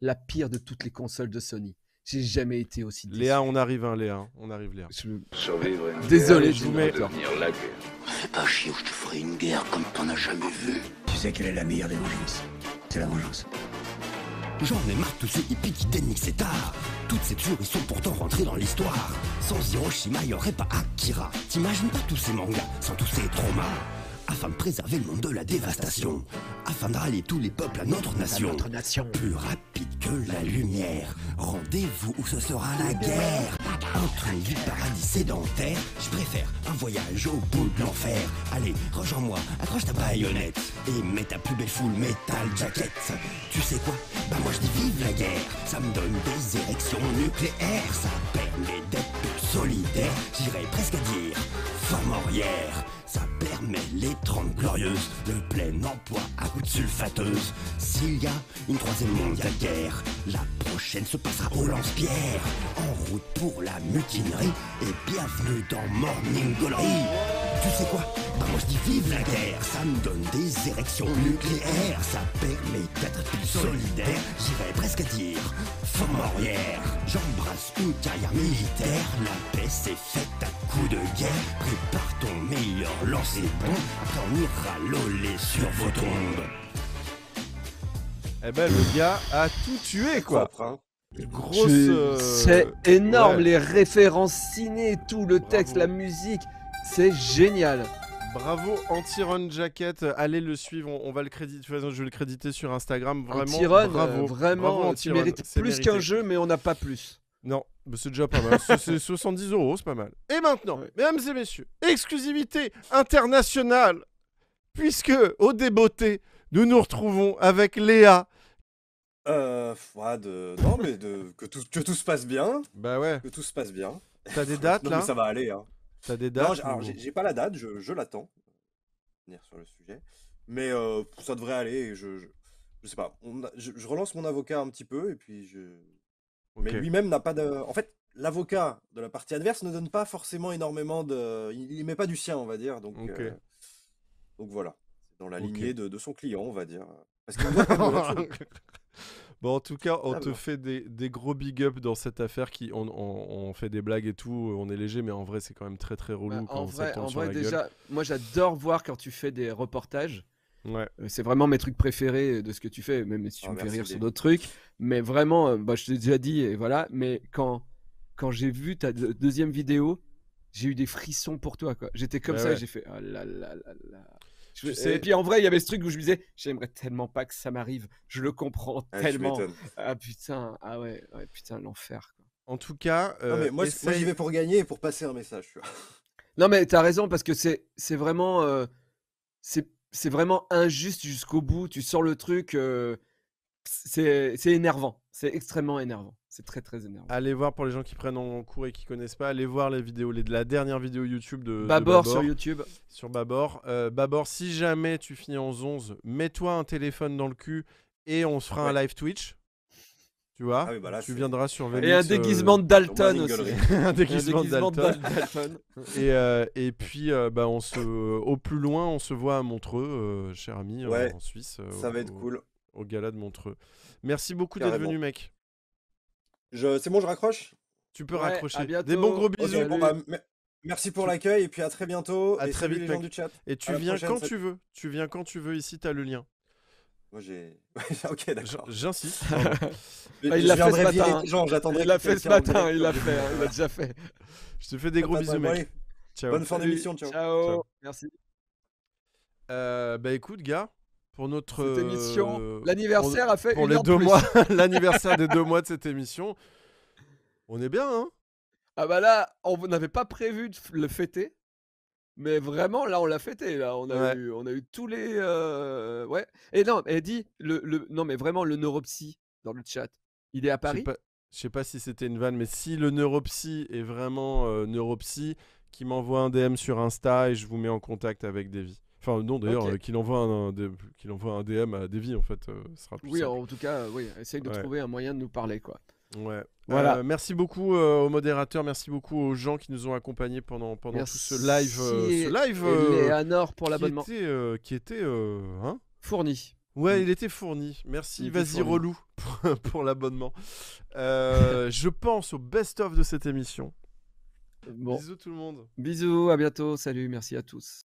la pire de toutes les consoles de Sony. J'ai jamais été aussi déçu. Léa, on arrive, hein, Léa. On arrive, Léa. Survivre à une Désolé, guerre, je c'est vous mets. devenir la guerre. Fais pas chier ou je te ferai une guerre comme t'en as jamais vu. Tu sais quelle est la meilleure des vengeances? C'est la vengeance. J'en ai marre de tous ces hippies qui déniquent cet art. Toutes ces tueries sont pourtant rentrées dans l'histoire. Sans Hiroshima, y aurait pas Akira. T'imagines pas tous ces mangas, sans tous ces traumas. Afin de préserver le monde de la dévastation, afin de rallier tous les peuples à notre nation, plus rapide que la lumière. Rendez-vous où ce sera la guerre. Un train de vie de paradis sédentaire. Je préfère un voyage au bout de l'enfer. Allez, rejoins-moi, accroche ta baïonnette et mets ta plus belle full metal jacket. Tu sais quoi? Bah moi je dis vive la guerre. Ça me donne des érections nucléaires. Ça permet d'être plus solidaire. J'irais presque à dire fort morière. Ça permet les 30 glorieuses, le plein emploi à coups de sulfateuse. S'il y a une troisième mondiale guerre, la prochaine se passera au lance-pierre. En route pour la mutinerie et bienvenue dans Morning Glory. Tu sais quoi? Bah moi je dis vive la guerre. Ça me donne des érections nucléaires. Ça permet d'être plus solidaire. J'irais presque à dire fort morière. J'embrasse une carrière militaire. La paix c'est faite à coups de guerre. Prépare ton meilleur lancer bon. Après on ira loler sur vos tombes. Eh ben, le gars a tout tué, quoi. Propre, hein. Grosse... C'est énorme, ouais. les références ciné, tout le texte, la musique, c'est génial. Bravo Anti-Run Jacket, allez le suivre, on va le créditer, de toute façon je vais le créditer sur Instagram, vraiment Anti-Run, bravo. vraiment, Bravo, tu Anti-Run, mérites c'est plus mérité. qu'un jeu, mais on n'a pas plus. Non, mais c'est déjà pas mal, c'est 70 €, c'est pas mal. Et maintenant, mesdames et messieurs, exclusivité internationale, puisque au débeauté, nous nous retrouvons avec Léa. Non mais que tout se passe bien. Bah ouais. Que tout se passe bien. T'as des dates Non, là mais ça va aller, hein. T'as des dates Non, ou- alors j'ai pas la date, je l'attends. Venir sur le sujet. Mais ça devrait aller. Et je sais pas. Je relance mon avocat un petit peu et puis Mais Ok. lui-même n'a pas de. En fait, l'avocat de la partie adverse ne donne pas forcément énormément de. Il met pas du sien, on va dire. Donc voilà. C'est dans la Ok. lignée de son client, on va dire. Parce qu'il doit pas me là-dessus. Bon, en tout cas, on Ah, te bon. fait des gros big up dans cette affaire. On fait des blagues et tout, on est léger, mais en vrai, c'est quand même très très relou Bah, quand en ça vrai, tombe sur la gueule. déjà, moi j'adore voir quand tu fais des reportages. Ouais. C'est vraiment mes trucs préférés de ce que tu fais, même si tu Ah, me fais merci, rire sur Dave. d'autres trucs. Mais vraiment, bah, je t'ai déjà dit, et voilà. Mais quand j'ai vu ta deuxième vidéo, j'ai eu des frissons pour toi, quoi. J'étais comme Bah ça, ouais. et j'ai fait oh là là là là. Tu sais- Et puis en vrai, il y avait ce truc où je me disais, j'aimerais tellement pas que ça m'arrive. Je le comprends Ah, tu tellement. m'étonnes. Ah putain, ah ouais, putain, l'enfer, quoi. En tout cas, Non, mais moi, moi, j'y vais pour gagner et pour passer un message. Tu vois. Non, mais t'as raison, parce que c'est vraiment, c'est vraiment injuste jusqu'au bout. Tu sors le truc, c'est énervant. C'est extrêmement énervant. C'est très très énervant. allez voir pour les gens qui prennent en cours et qui connaissent pas, allez voir les vidéos, la dernière vidéo YouTube de Babor sur YouTube. Sur Babor. Babor, si jamais tu finis en 11, mets-toi un téléphone dans le cul et on se fera un live Twitch. Tu vois, Ah oui, bah là, tu c'est- viendras sur VMix. Et un déguisement de Dalton Morning aussi. Gallery. un déguisement de Dalton. Dalton. Et puis, bah, au plus loin, on se voit à Montreux, cher ami, Ouais, en Suisse. ça va être cool. Au gala de Montreux. Merci beaucoup d'être Carrément. venu, mec. C'est bon, je raccroche? Tu peux Ouais, raccrocher. à bientôt. Des bons gros Ok, bisous. bon, bah, merci pour l'accueil et puis à très bientôt. À Et très salut vite, les gens mec. du chat. Et tu À la viens prochaine, quand salut. tu veux. Tu viens quand tu veux. Ici, t'as le lien. Moi j'ai. Ok, d'accord. J'insiste. Ah, il l'a fait ce matin. J'attendrai. Il l'a fait ce matin. Il l'a fait. Il l'a déjà fait. Je te fais des gros bisous, mec. Ciao. Bonne fin Salut. d'émission, ciao. Ciao. Merci. Bah écoute, gars, pour notre Cette émission, l'anniversaire pour- a fait pour une les heure de 2 plus. mois, l'anniversaire des 2 mois de cette émission. On est bien, hein? Ah bah là, on n'avait pas prévu de le fêter, mais vraiment là on l'a fêté. Là, on a eu tous les ouais. Et non, elle dit non mais vraiment le neuropsy dans le chat. Il est à Paris. Je sais pas si c'était une vanne, mais si le neuropsy est vraiment neuropsy, qui m'envoie un DM sur Insta et je vous mets en contact avec Davy. Enfin non d'ailleurs, Ok. qu'il envoie un DM à Davy en fait, ce sera plus Oui, simple. en tout cas, oui. Essaye de Ouais. trouver un moyen de nous parler quoi. Ouais. Voilà. Merci beaucoup aux modérateurs, merci beaucoup aux gens qui nous ont accompagnés pendant tout ce live. Et Léanor pour l'abonnement. Qui était hein Fourni. Ouais, il était fourni. Merci, Il était vas-y fourni. relou pour l'abonnement. Je pense au best-of de cette émission. Bon. Bisous tout le monde. Bisous, à bientôt, salut, merci à tous.